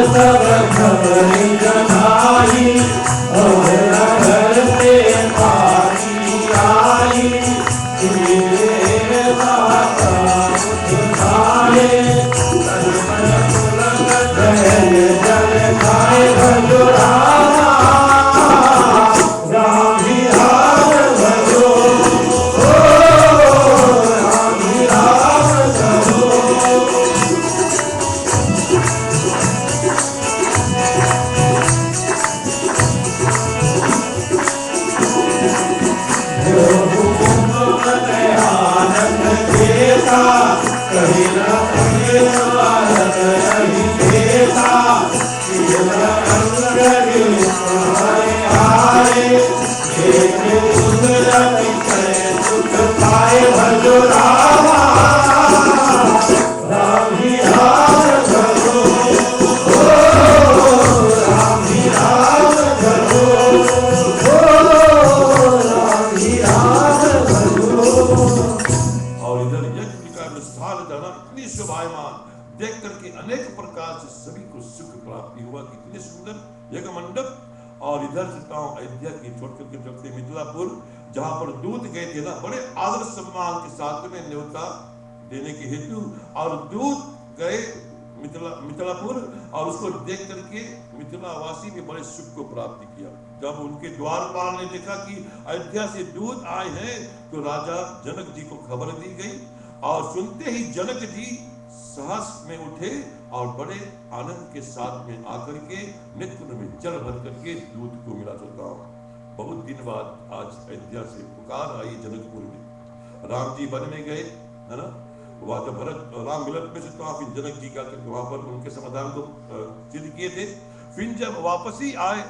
सब खबरी जनाई और नगर से पानी आई, तेरे माता उठाए जल खाए भजो रामा, राम ही राम भजो, राम ही राम भजो। कहीं न कहीं भारत रही देता, सुख पाए भजो रामा, राम ही राम भजो, राम ही राम भजो, राम ही राम भजो। और इधर यज्ञ का विस्तार जाना इतनी शोभायमान देख करके अनेक प्रकार से सभी को सुख प्राप्ति हुआ। कितने सुंदर यज्ञ मंडप। और इधर से अयोध्या की छोड़ करके चलते मिथिलापुर, जहां पर दूत गए थे ना, बड़े आदर सम्मान के साथ में न्योता देने के हेतु, और दूत गए मिथिलापुर और उसको देख करके मिथिलावासी ने बड़े सुख को प्राप्त किया। जब उनके द्वारपाल ने देखा कि अयोध्या से दूत आए हैं, तो राजा जनक जी को खबर दी गई और सुनते ही जनक जी साहस में उठे और बड़े आनंद के साथ में आकर के नेत्र में जल भर करके दूत को मिला। चलता हूं बहुत दिन बाद आज अयोध्या से पुकार आई जनकपुर में। राम जी वन में गए है ना, वहां तो भरत राम मिलन में से तो फिर जनक जी का करके वहां पर उनके समाधान को सिद्ध किए थे। फिर जब वापस ही आए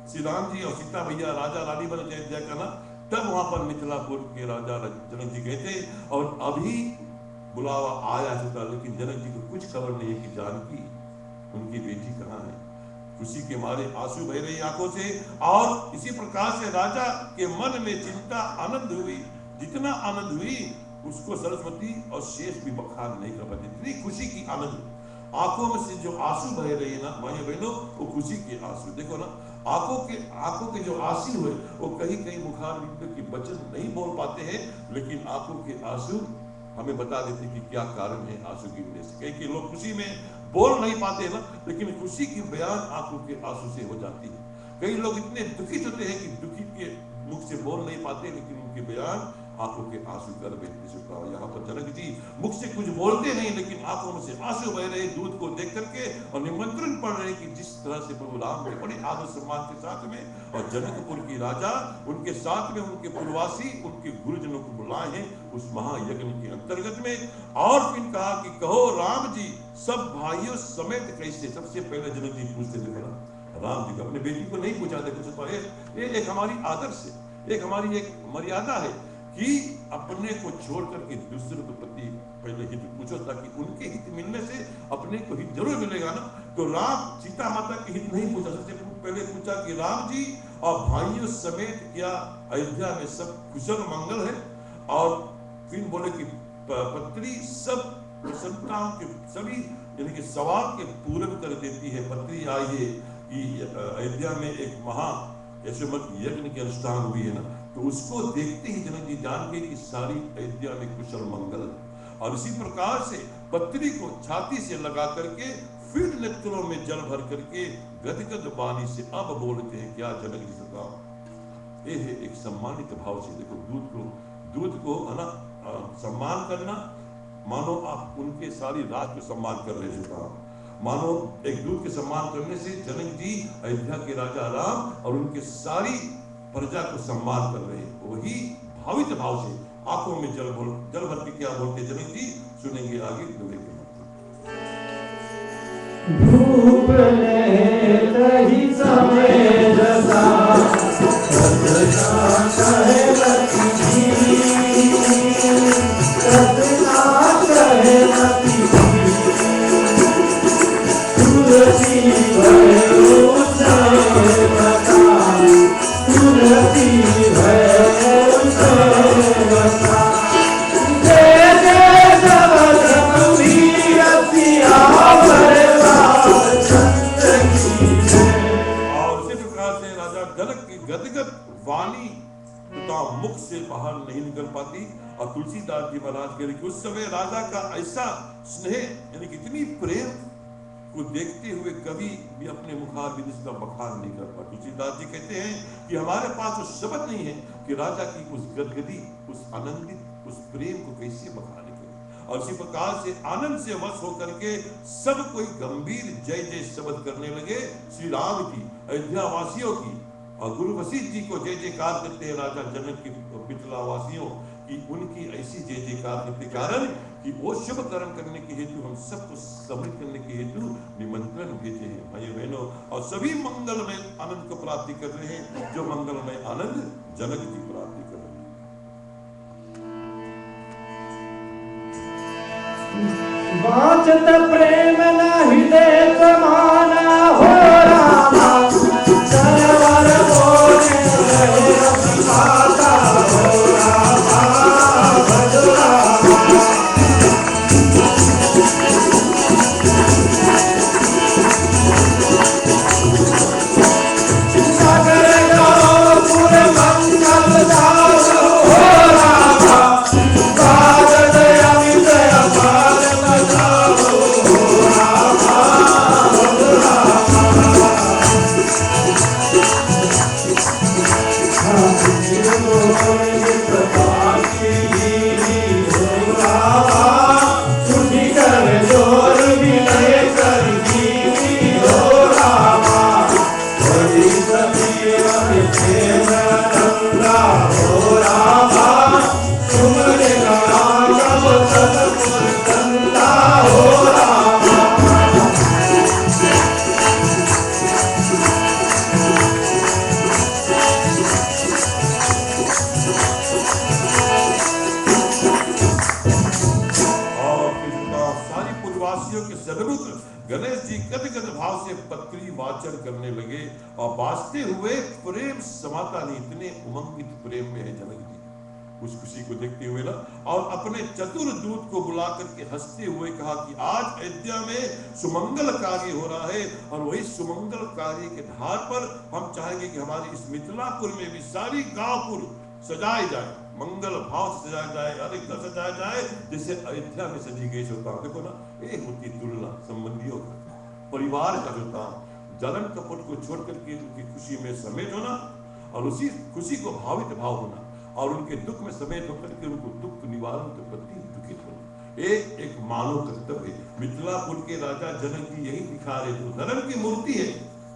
श्री राम जी और सीता भैया राजा रानी बन अयोध्या का ना, तब वहां पर मिथिलापुर के राजा जनक जी गए थे और अभी बुलावा आया था, लेकिन जनक जी को कुछ खबर नहीं है कि जानकी उनकी बेटी कहाँ है। खुशी के मारे आंसू बह रही आंखों से। और इसी प्रकार से राजा के मन में चिंता आनंद हुई, जितना आनंद हुई उसको सरस्वती और शेष भी बखान नहीं कर पाते। इतनी खुशी की आनंद आंखों में से जो आंसू बह रहे हैं ना भाइयों बहनों, वो खुशी के आंसू। देखो ना, आंखों के जो आंसू हुए वो कहीं कहीं बुखार के वचन नहीं बोल पाते हैं, लेकिन आंखों के आंसू हमें बता देते कि क्या कारण है आंसू गिरने से। कई लोग खुशी में बोल नहीं पाते ना, लेकिन खुशी की बयान आंखों के आंसू से हो जाती है। कई लोग इतने दुखित होते हैं कि दुखी के मुख से बोल नहीं पाते, लेकिन उनके बयान आंखों के आंसू कर बैठते। यहाँ पर जनक जी मुख से कुछ बोलते नहीं, लेकिन आंखों में से आंसू बह रहे दूध को देख करके और निमंत्रण पड़ रहे कि जिस तरह से प्रभु राम ने बड़े आदर सम्मान के साथ में और जनकपुर की राजा उनके साथ में उनके पूर्ववासी उनके गुरुजनों को बुलाए हैं उस महायज्ञ के अंतर्गत में। और फिर कहा कि कहो राम जी सब भाइयों समेत कैसे। सबसे पहले जनक जी पूछते थे, बोला राम जी को अपने बेटी को नहीं पूछा था कुछ। ये एक हमारी आदर्श है, एक हमारी एक मर्यादा है कि अपने को छोड़ करके दूसरे के प्रति पहले हित पूछो, ताकि उनके हित मिलने से अपने को हित जरूर मिलेगा ना। तो राम सीता माता के हित नहीं पूछा, सबसे पहले पूछा कि राम जी और भाइयों समेत क्या अयोध्या में सब कुशल मंगल है? और फिर बोले कि पत्री सब प्रसन्नताओं के सभी यानी कि सवाल के पूर्ण कर देती है। पत्री आई है कि अयोध्या में एक महा यशोमत यज्ञ के अनुष्ठान हुई है ना, तो उसको देखते ही जनक जी जान गए कि सारी अयोध्या में कुशल मंगल है। और इसी प्रकार से पत्री को छाती से लगा करके फिर नेत्रों में जल भर करके गदगद वाणी से अब बोलते हैं, क्या जनक जी बताओ। ये है एक सम्मानित भाव से, देखो दूध को है ना सम्मान करना, मानो आप उनके सारी राज को सम्मान कर रहे हैं। मानो एक दूध के सम्मान करने से जनक जी अयोध्या के राजा राम और उनके सारी प्रजा को सम्मान कर रहे हैं। वही भावित भाव से आंखों में जल भर के क्या बोलते जनक जी, सुनेंगे आगे दुबे के धूप नहीं समय जसा मुख से बाहर नहीं निकल पाती। और तुलसीदास जी महाराज कह रहे कि उस समय राजा का ऐसा स्नेह यानी कि इतनी प्रेम को देखते हुए कभी भी अपने मुखारबिंद का बखान नहीं कर पाते। तुलसीदास जी कहते हैं कि हमारे पास वो शब्द नहीं है कि राजा की उस गदगदी, उस आनंदित, उस प्रेम को कैसे बखान करें। और इसी प्रकार से आनंद से वश होकर के सब कोई गंभीर जय जय शब्द करने लगे श्री राम की, अयोध्या वासियों की। और गुरु वशिष्ठ जी को जय जयकार करते हैं राजा जनक के मिथिला वासियों की, उनकी ऐसी जय जयकार के कारण कि वो शुभ कर्म करने के हेतु हम सबको समृद्ध करने के हेतु निमंत्रण भेजे हैं भाई बहनों। और सभी मंगलमय आनंद को प्राप्ति कर रहे हैं, जो मंगलमय आनंद जनक जी प्राप्ति कर रहे हैं। वाचत प्रेम न हृदय समाना हो रामा, सरवर बोले माता हो रामा, भज रामा। करने लगे और बाजते हुए प्रेम समाता नहीं, इतने उमंगित प्रेम में है जनक जी उस खुशी को देखते हुए ना। और अपने चतुर दूत को बुला करके हंसते हुए कहा कि आज अयोध्या में सुमंगल कार्य हो रहा है और वही सुमंगल कार्य के आधार पर हम चाहेंगे कि हमारे इस मिथिलापुर में भी सारी गांवपुर सजाए जाए, मंगल भाव से सजाया जाए, हर एक सजाया जाए जैसे अयोध्या में सजी गई होता। देखो ना, एक होती तुलना संबंधियों का, परिवार का होता, जलन कपट को छोड़ करके उनकी खुशी में समेत होना और उसी खुशी को भावित भाव होना और उनके दुख में समेत होकर के उनको दुख निवारण के प्रति दुखित होना, एक मानव कर्तव्य है। मिथिलापुर के राजा जनक जी यही दिखा रहे थे, धर्म की मूर्ति है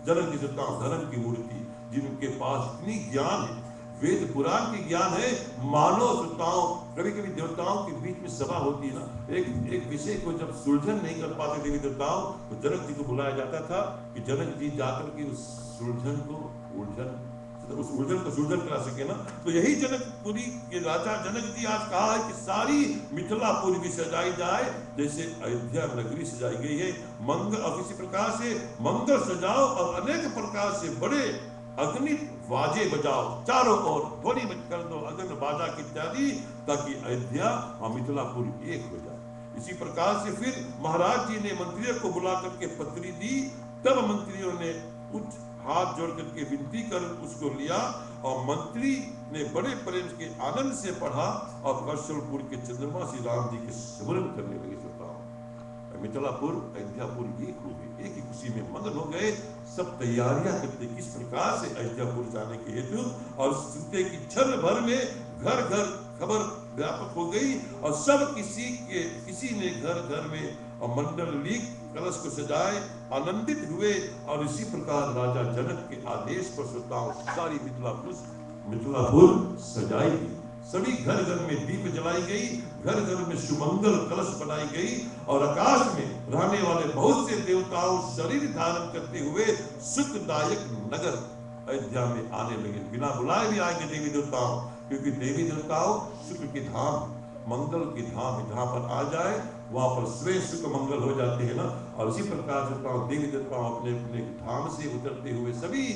जनक जी, धर्म की मूर्ति जिनके पास इतनी ज्ञान है, वेद पुराण की ज्ञान है। मानव सुताओं, कभी कभी देवताओं के बीच में सभा होती है ना, एक विषय को जब सुलझन नहीं कर पाते देवी देवताओं तो जनक जी को बुलाया जाता था कि जनक जी जाकर के उस सुलझन को उलझन उस उलझन को सुलझन करा सके ना। तो यही जनकपुरी के राजा जनक जी आज कहा है कि सारी मिथिलापुर भी सजाई जाए जैसे अयोध्या नगरी सजाई गई है। मंगल अब इसी प्रकार से मंगल सजाओ और अनेक प्रकार से बड़े अग्नि बाजे बजाओ, चारों ओर ध्वनि कर दो अग्नि बाजा की इत्यादि, ताकि अयोध्या और मिथिलापुर एक हो जाए। इसी प्रकार से फिर महाराज जी ने मंत्रियों को बुला करके पत्री दी। तब मंत्रियों ने उच्च हाथ जोड़ करके विनती कर उसको लिया और मंत्री ने बड़े प्रेम के आनंद से पढ़ा और कौशलपुर के चंद्रमा श्री राम जी के स्मरण करने लगे। मिथिलापुर अयोध्यापुर एक हो गए, एक ही खुशी में मगन हो गए। सब तैयारियां करते किस प्रकार से अयोध्यापुर जाने के हेतु, और सुनते कि क्षण भर में घर घर खबर व्यापक हो गई और सब किसी ने घर घर में और मंडल लीक कलश को सजाए आनंदित हुए। और इसी प्रकार राजा जनक के आदेश पर श्रोताओं सारी मिथिलापुर सजाई गई। सभी घर घर में दीप जलाई गई, घर घर में सुमंगल कलश बनाई गई और आकाश में रहने वाले बहुत से देवताओं शरीर धारण करते हुए सुखदायक नगर अयोध्या में आने लगे। बिना बुलाए भी आएंगे देवी देवताओं, क्योंकि देवी देवताओं सुख के धाम मंगल के धाम जहाँ पर आ जाए वहां पर स्वयं सुख मंगल हो जाते हैं ना। और इसी प्रकार से देवी देवताओं अपने अपने धाम से उतरते हुए सभी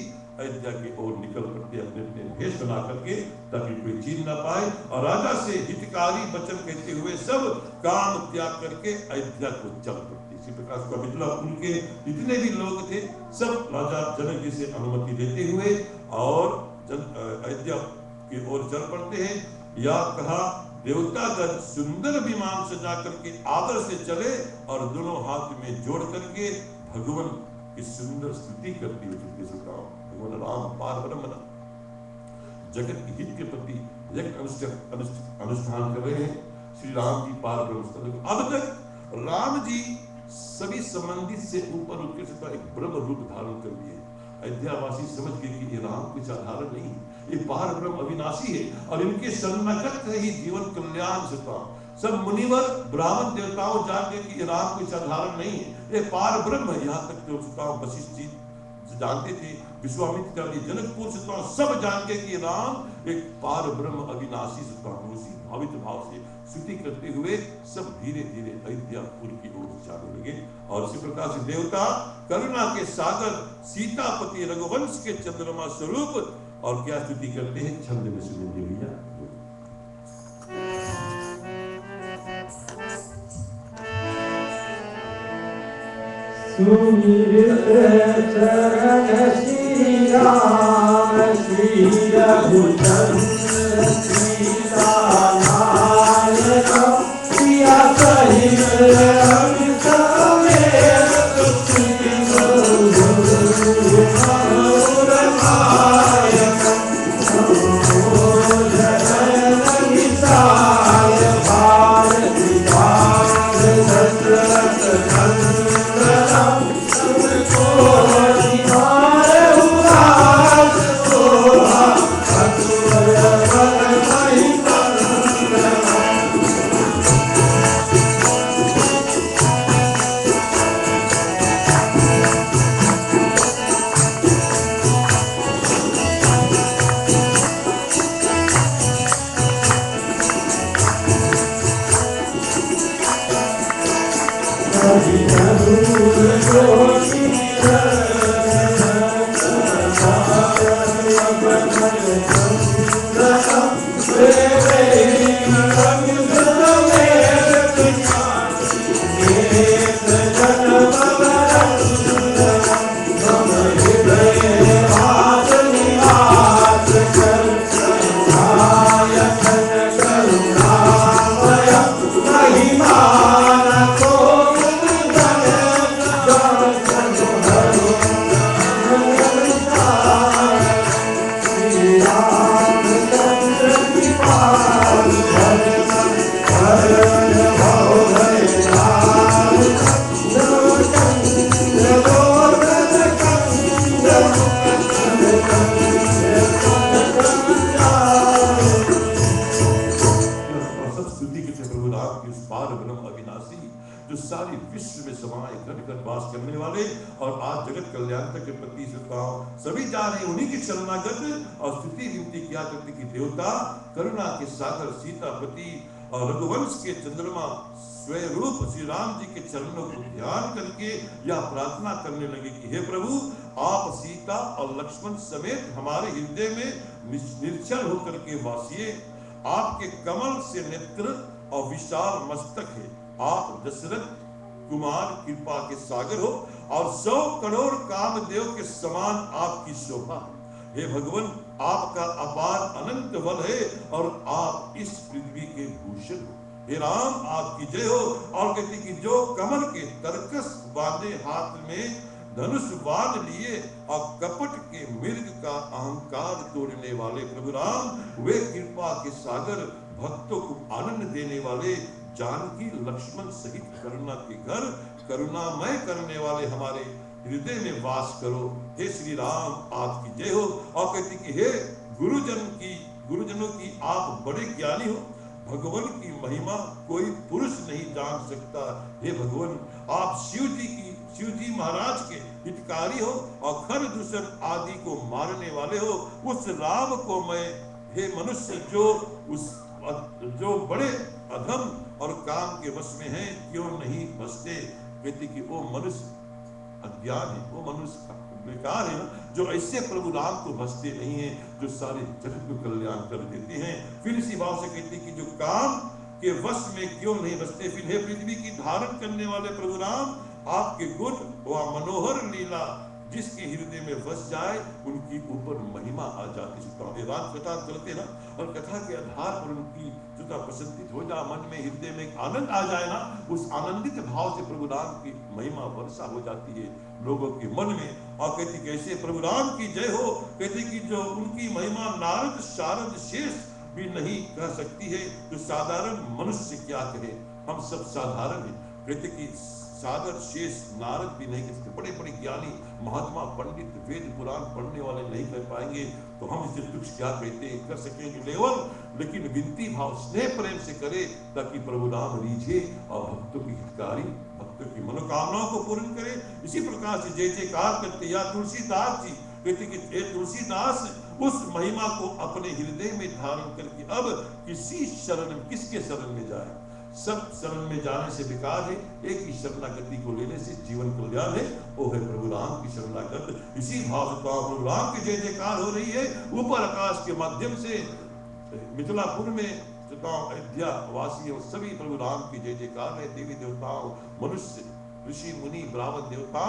अयोध्या की ओर निकल करके अपने अपने भेष बना करके, ताकि कोई चीन ना पाए, और राजा से हितकारी वचन कहते हुए सब काम त्याग करके अयोध्या को चल पड़ते। इसी प्रकार से मिथिलापुर के जितने भी लोग थे सब राजा जनक जी से अनुमति लेते हुए और अयोध्या की ओर चल पड़ते हैं। या कहा देवतागण सुंदर विमान सजा करके आदर से चले और दोनों हाथ में जोड़ करके भगवान की सुंदर स्तुति करती हुई भगवान राम पार ब्रह्म जगत की हित के प्रति अनुष्ठान कर रहे हैं। श्री राम जी पार ब्रह्म। अब तक राम जी सभी संबंधित से ऊपर उठकर एक ब्रह्म रूप धारण कर लिए। अयोध्यावासी समझ गए कि ये राम कुछ साधारण नहीं, ये पार ब्रह्म अविनाशी है और इनके सन्निकट ही जीवन कल्याण से सब मुनिवर ब्राह्मण देवताओं जान गए कि ये राम कोई साधारण नहीं है, ये पार ब्रह्म है। यहाँ तक तो वशिष्ठ जी जानते थे, विश्वामित्र जनकपुर से सब जान गए कि राम एक पार ब्रह्म अविनाशी उसी भावित भाव से स्तुति करते हुए सब धीरे धीरे अयोध्यापुर की ओर जाने लगे। और इसी प्रकार से देवता करुणा के सागर सीतापति रघुवंश के चंद्रमा स्वरूप और क्या स्तुति करते हैं, छंद में सुनेंगे भैया। सुमिरत चरण श्री राम श्री रघुचंद्र सीतानायक प्रिया सहित अमित समेत तुलसी मनोरमायक जगन्निसाय Bharti Dasharath Ram Chandra Ki जो सारी विश्व में समाये घर घर वास करने वाले और आज जगत कल्याण तक के प्रति सभी जा रहे उन्हीं के शरणागत और स्तुति विनती किया करते कि देवता करुणा के सागर सीतापति और रघुवंश के चंद्रमा स्वरूप श्री राम जी के चरणों को ध्यान करके यह प्रार्थना करने लगे कि हे प्रभु आप सीता और लक्ष्मण समेत हमारे हृदय में निर्चल होकर के वासिए। आपके कमल से नेत्र और विशाल मस्तक है। आप दशरथ कुमार कृपा के सागर हो और 100 करोड़ कामदेव के समान आपकी शोभा। हे भगवान आपका अपार अनंत बल है और आप इस पृथ्वी के भूषण हो। हे राम आपकी जय हो। और कहते कि जो कमल के तरकस बांधे हाथ में धनुष बाण लिए और कपट के मृग का अहंकार तोड़ने वाले प्रभु राम वे कृपा के सागर भक्तों को आनंद देने वाले जानकी लक्ष्मण सहित करुणा के घर करुणामय करने वाले हमारे हृदय में वास करो। हे श्री राम आपकी जय हो। और कहते कि हे गुरुजनों की आप बड़े ज्ञानी हो। भगवान की महिमा कोई पुरुष नहीं जान सकता। हे भगवान आप शिव जी महाराज के हितकारी हो और खर दूषण आदि को मारने वाले हो। उस राम को मैं हे मनुष्य जो बड़े अधम और काम के वश में हैं क्यों नहीं बसते। कहते कि वो मनुष्य अज्ञान है, वो मनुष्य बेकार है ना जो ऐसे प्रभु राम को बसते नहीं है, जो सारे जगत को कल्याण कर देते हैं। फिर इसी भाव से कहते कि जो काम के वश में क्यों नहीं बसते। फिर हे पृथ्वी की धारण करने वाले प्रभु राम आपके गुण व मनोहर लीला जिसके हृदय में बस जाए उनकी ऊपर महिमा आ जाती है। रात कथा चलते ना और कथा के आधार पर उनकी जुदा प्रसन्नित हो जा मन में हृदय में आनंद आ जाए ना, उस आनंदित भाव से प्रभु राम की महिमा वर्षा हो जाती है लोगों के मन में। और कहती कैसे प्रभु राम की जय हो। कहते कि जो उनकी महिमा नारद शारद शेष भी नहीं कह सकती है, तो साधारण मनुष्य क्या कहे। हम सब साधारण हैं। कहते कि सागर शेष नारद भी नहीं कर सकते। बड़े बड़े ज्ञानी महात्मा पंडित वेद पुराण पढ़ने वाले नहीं कर पाएंगे, तो हम इसे तुच्छ क्या कहते कर सकेंगे लेवल। लेकिन विनती भाव स्नेह प्रेम से करे ताकि प्रभु राम रीझे और भक्तों की हितकारी भक्तों की मनोकामनाओं को पूर्ण करे। इसी प्रकार से जय जयकार करते या तुलसीदास जी कहते कि तुलसीदास उस महिमा को अपने हृदय में धारण करके अब किसके शरण में जाए। सब शरण में जाने से बेकार है, एक ही शरणागति को लेने से जीवन कल्याण है, वो है प्रभु राम की शरणागत। इसी भाव से प्रभु राम की जय जयकार हो रही है। ऊपर आकाश के माध्यम से मिथिलापुर में अयोध्या वासियों सभी प्रभु राम की जय जयकार है। देवी देवताओं मनुष्य ऋषि मुनि ब्राह्मण देवता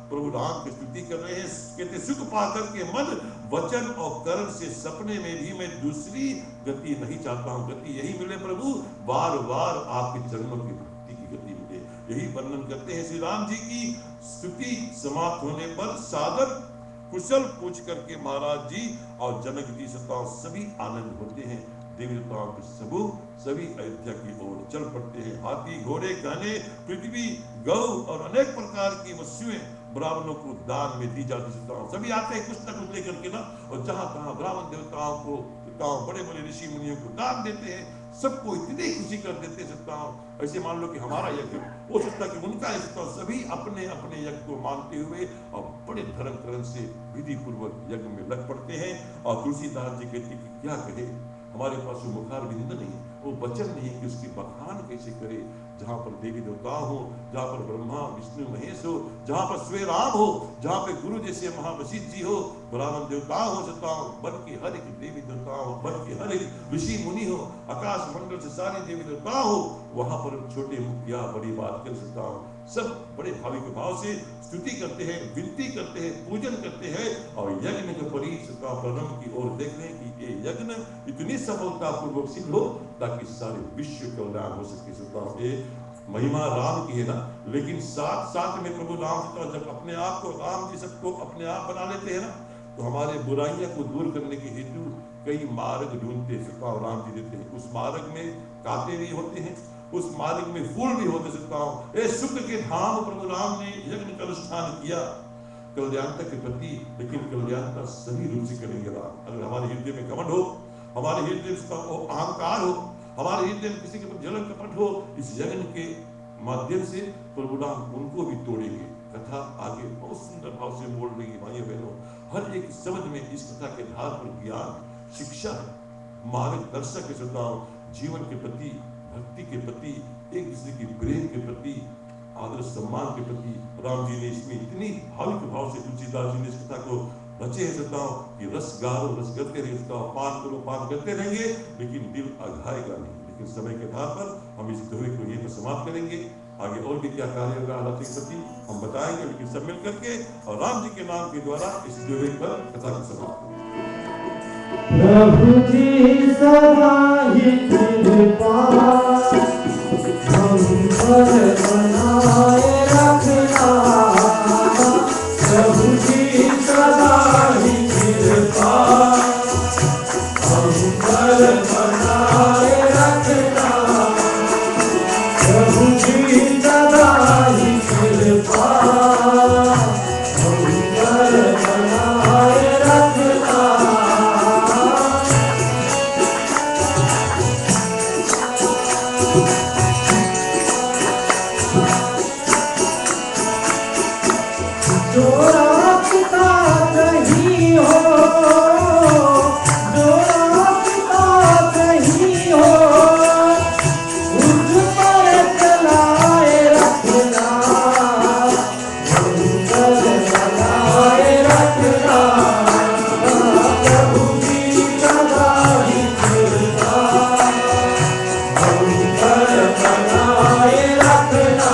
प्रभु राम की स्तुति कर रहे हैं। कहते सुख पाकर के मन वचन और कर्म से सपने में भी मैं दूसरी गति नहीं चाहता हूँ। गति यही मिले प्रभु, बार बार आपके चरणों की भक्ति की गति मिले। यही वर्णन करते हैं। श्री राम जी की स्तुति समाप्त होने पर सादर कुशल पूछ करके महाराज जी और जनक जी सभी आनंद होते हैं। देवी देवताओं के सभी अयोध्या की ओर चल पड़ते हैं। हाथी घोड़े गहने पृथ्वी गौ और अनेक प्रकार की वस्तुएं ब्राह्मणों को दान में दी जाती है। सभी आते हैं कुछ न कुछ लेकर के ना, और जहां तहां ब्राह्मण देवताओं को बड़े बड़े ऋषि मुनियों को दान देते हैं। सबको इतनी खुशी कर देते हैं। ऐसे मान लो कि हमारा यज्ञ हो सकता है कि उनका सभी अपने अपने यज्ञ को मानते हुए और बड़े धर्म कर्म से विधि पूर्वक यज्ञ में लग पड़ते हैं। और तुलसीदास जी कहते कि क्या कहे, हमारे पास वो मुखार बिंद नहीं, वो वचन नहीं कि उसकी बखान कैसे करे। जहाँ पर देवी देवता हो, जहाँ पर ब्रह्मा विष्णु महेश हो, जहाँ पर स्वयं राम हो, जहाँ पे गुरु जैसे महावशिष्ठ जी हो, ब्राह्मण देवता हो सकता हो, बन के हर एक देवी देवता हो, बन के हर एक ऋषि मुनि हो, आकाश मंडल से सारी देवी देवता हो, वहां पर छोटे मुखिया बड़ी बात कर सकता हो। सब बड़े भाविक भाव से स्तुति करते हैं, विनती करते हैं, पूजन करते हैं और यज्ञ के परिसका प्रारंभ की ओर देख रहे हैं कि ये यज्ञ इतनी सफलता पूर्वक सिद्ध हो ताकि सारे विश्व कल्याण हो सके। महिमा राम की है ना, लेकिन साथ साथ में प्रभु राम जब अपने आप को राम जी सबको अपने आप बना लेते हैं ना, तो हमारे बुराइयां को दूर करने के हेतु कई मार्ग ढूंढते राम जी देते हैं। उस मार्ग में कांटे भी होते हैं, उस मार्ग में फूल भी होते शुक्र के धाम प्रभु राम ने यज्ञ का अनुष्ठान किया कल्याणता के प्रति, लेकिन कल्याणता सही रूप से करेंगे राम। अगर हमारे हृदय में घमंड हो, हमारे हृदय में अहंकार हो, हमारे हृदय में किसी के ऊपर जलन कपट हो, इस यज्ञ के माध्यम से प्रभु राम उनको भी तोड़ेंगे। कथा आगे बहुत सुंदर भाव से बोल रही है भाइयों बहनों। हर एक शब्द में इस कथा के आधार पर ज्ञान शिक्षा है, मार्गदर्शक है। श्रोताओं, जीवन के प्रति, भक्ति के प्रति, एक दूसरे की प्रेम के प्रति, आदर सम्मान के प्रति राम जी ने इसमें इतनी भाविक भाव से तुलसीदास जी ने इस कथा को रचे हैं। श्रोताओं कि रस गारो, रस करते रहे, उसका पान करो, पान करते रहेंगे, लेकिन दिल अघाएगा नहीं। लेकिन समय के आधार पर हम इस दोहे को यहीं पर समाप्त करेंगे। आगे और भी क्या कार्य होगा आध्यात्मिक प्रति हम बताएंगे, लेकिन सब मिल करके और राम जी के नाम के द्वारा इस दोहे पर कथा को समाप्त करेंगे। प्रभु जी सदा ही कृपा हम पर बनाए रखना। प्रभु जी सदा ही कृपा हम पर बनाए रखना। प्रभु जी सदा ही कृपा हम पर बनाए रखना। जो रास्ता कहीं हो, जो रास्ता कहीं हो, उस पर चलाए रखना। हम पर चलाए रखना। प्रभु जी सदा ही कृपा हम पर बनाए रखना।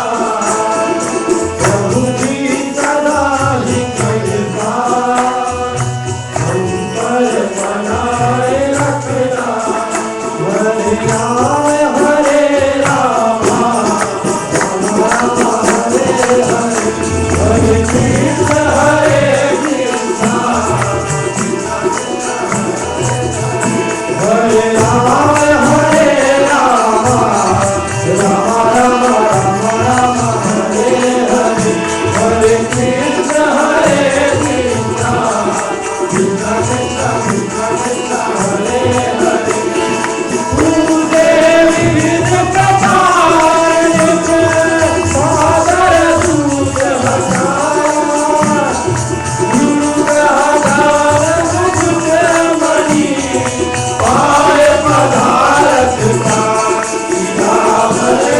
प्रभु जी सदा ही कृपा हम पर बनाए रखना। हरे राम हरे राम, राम राम हरे हरे, हरे कृष्ण हरे कृष्ण, हरे राम हरे राम, राम राम हरे हरे, हरे कृष्ण हरे कृष्ण, कृष्ण कृष्ण कृष्ण कृष्ण हरे हरे। पूजे विविध प्रकार सादर दूत हटाया। गुरु आधार मुकुट मणि पाए पधारत का। राम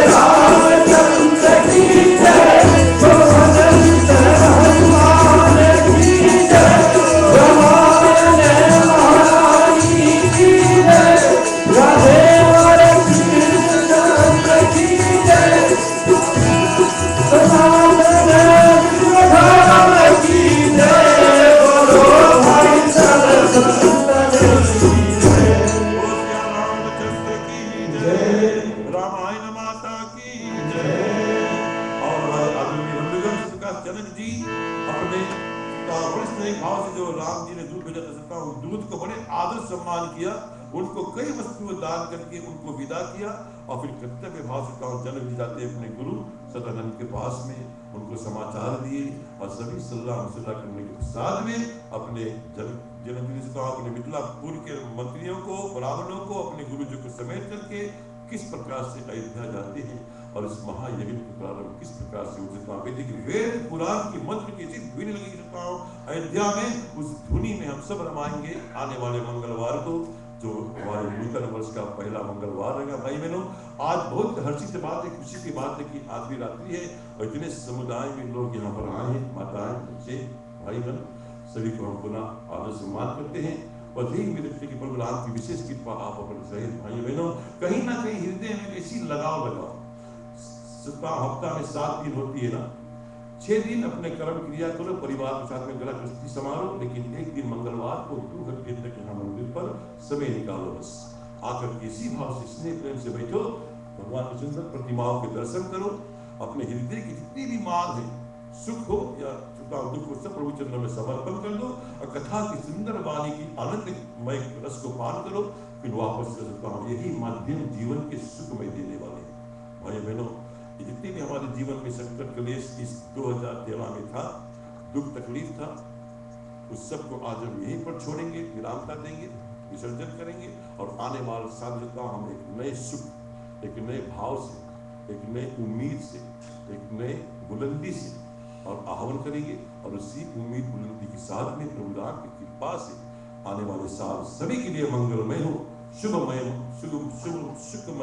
रामचंद्र की जय, गोवर्धन हनुमान की जय, रामायण महारानी की जय, राधे कृष्ण चंद्र की जय, सनातन विश्वधर्म की जय। बोलो भाई सब संतन की जय। बोल श्री रामचंद्र की जय, रामायण माता की जय। और हमारे आदरणीय बंधुगण श्रीकांत जनक जी अपने बड़े स्नेह भाव से जो राम जी ने दूध भेजा था, उस दूध को बड़े आदर सम्मान किया, उनको कई वस्तुएं दान करके उनको विदा किया। और फिर कर्तव्य भाव से जनक जी जाते अपने गुरु सदानंद के पास में, उनको समाचार दिए और सभी सलाह मसला करने के पश्चात में अपने जनक जी से अपने मिथिलापुर के मंत्रियों को, ब्राह्मणों को, अपने गुरु जी को समेत करके किस प्रकार से अयोध्या जाते हैं और इस महायज्ञ का प्रारंभ किस प्रकार से होता है। देखिए वेद पुराण की मंत्र की ऐसी धुनी लगी अयोध्या में, उस धुनी में हम सब रमाएंगे आने वाले मंगलवार को, जो हमारे नूतन वर्ष का पहला मंगलवार रहेगा। भाई बहनों, आज बहुत हर्षित से बात है, खुशी की बात है कि आखिरी रात्रि है और इतने समुदाय में लोग यहाँ पर आए हैं, माताएं, बच्चे, भाई बहन सभी को हम पुनः आदर सम्मान करते हैं। और यही मेरे की प्रभु राम की विशेष कृपा आप अपने सहित भाई बहनों कहीं ना कहीं हृदय में ऐसी लगाव हफ्ता में 7 दिन होती है ना, 6 दिन अपने कर्म क्रिया करो, परिवार के साथ में गला गृहस्थी समारोह, लेकिन एक दिन मंगलवार को 2 घंटे तक यहाँ मंदिर पर समय निकालो। बस आकर के इसी भाव से स्नेह प्रेम से बैठो, भगवान की सुंदर प्रतिमाओं के दर्शन करो, अपने हृदय की जितनी भी मांग है, सुख हो या दुख हो, सब प्रभु चरणों में समर्पण कर दो और कथा की सुंदर वाणी की आनंदमय रस को पान करो, फिर वापस कर सकता हूँ। यही माध्यम जीवन के सुखमय देने वाले हैं। भाई बहनों, जितने भी हमारे जीवन में संकट क्लेश इस 2013 में था, दुख तकलीफ था, उस सब को आज हम यहीं पर छोड़ेंगे, विरामता देंगे, विसर्जन करेंगे और आने वाले साल हम एक नए सुख, एक नए भाव से, एक नए उम्मीद से, एक नए बुलंदी से और आह्वान करेंगे। और उसी उम्मीद बुलंदी के साथ में प्रभु राम की कृपा से आने वाले साल सभी के लिए मंगलमय हो, सुखमय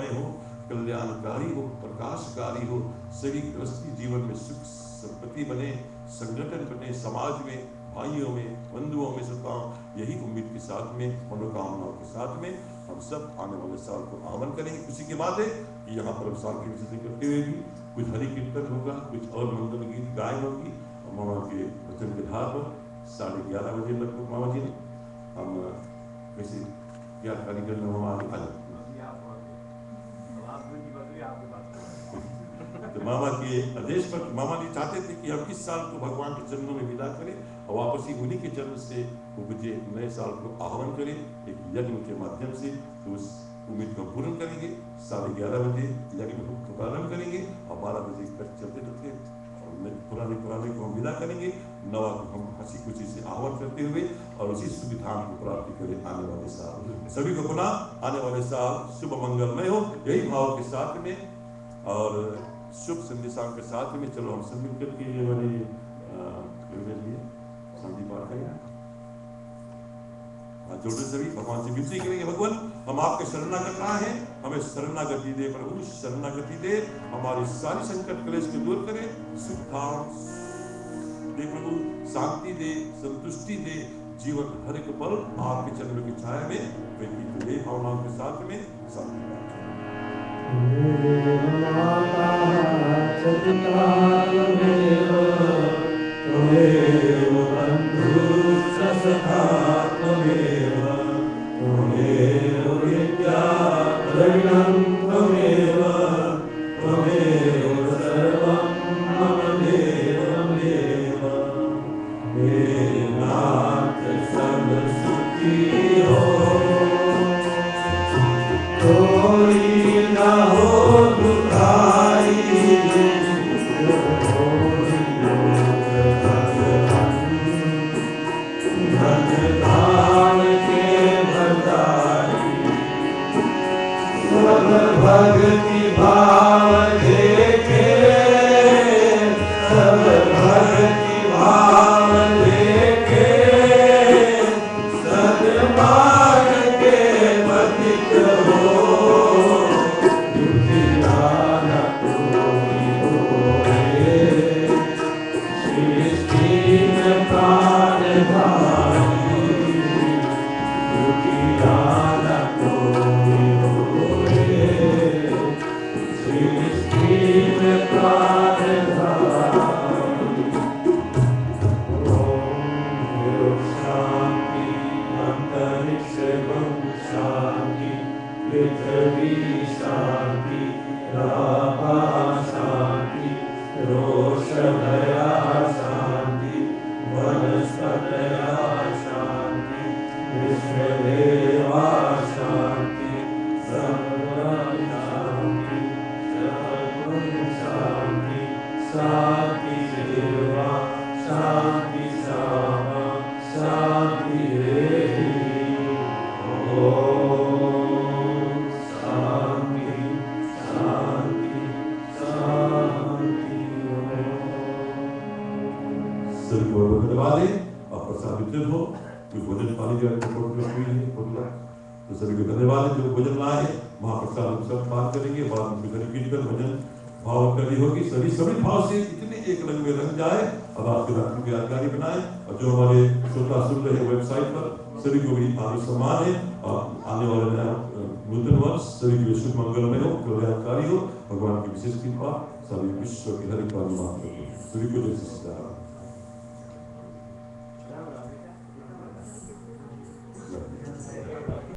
हो, कल्याणकारी हो, प्रकाशकारी हो। सभी गृहस्थी जीवन में सुख संपत्ति बने, संगठन बने, समाज में, भाइयों में, बंधुओं में सताओं। यही उम्मीद के साथ में, मनोकामनाओं के साथ में हम सब आने वाले साल को आह्वान करेंगे। खुशी की बात है कि यहाँ पर साल के विसर्जन करते हुए भी कुछ हरि कीर्तन होगा, कुछ और मंगल गीत गायन होगी। मामा के वचन के आधार पर 11:30 बजे लगभग मामा जी ने हम वैसे क्या कार्यक्रम में मामा आ जाए तो मामा के आदेश पर मामा जी चाहते थे कि हम इस साल को भगवान के चरणों में विदा करें और वापस ही उन्हीं के चरण से उपजे नए साल को आह्वान करें एक यज्ञ के माध्यम से। तो उस उम्मीद को पूर्ण करेंगे। 11:30 बजे यज्ञ को प्रारंभ करेंगे और 12 बजे तक चलते रहते पुराने को हम विदा करेंगे। नवा को हम हंसी खुशी से आह्वान करते हुए और उसी सुविधान को प्राप्ति करें आने वाले साल। सभी को पुनः आने वाले साल शुभ मंगलमय हो, यही भाव के साथ में और शुभ संदेशाओं के साथ में चलो हम सब मिलकर के हमारे शांति पाठ करें। जोड़े सभी भगवान से विनती करेंगे, भगवान हम आपके शरणागत हैं, हमें शरणागति दे प्रभु, शरणागति दे, हमारी सारी संकट क्लेश को दूर करे, सुख दे प्रभु, शांति दे, संतुष्टि दे, जीवन हर एक पल आपके चरणों की छाया में व्यतीत दे। भावनाओं के साथ में शांति पाठ तो सभी को धन्यवाद है जो भोजन लाए हैं। महाप्रसाद हम सब बात करेंगे, बाद में कीर्तन भजन भाव करनी होगी। सभी भाव से इतने एक रंग में रंग जाए और आपके रात्रि की यादगारी बनाए। और जो हमारे श्रोता सुन रहे वेबसाइट पर सभी को भी आदर सम्मान है और आने वाले नूतन वर्ष सभी के शुभ मंगलमय हो, कल्याणकारी हो। भगवान की विशेष कृपा सभी विश्व की हर एक सभी को जैसे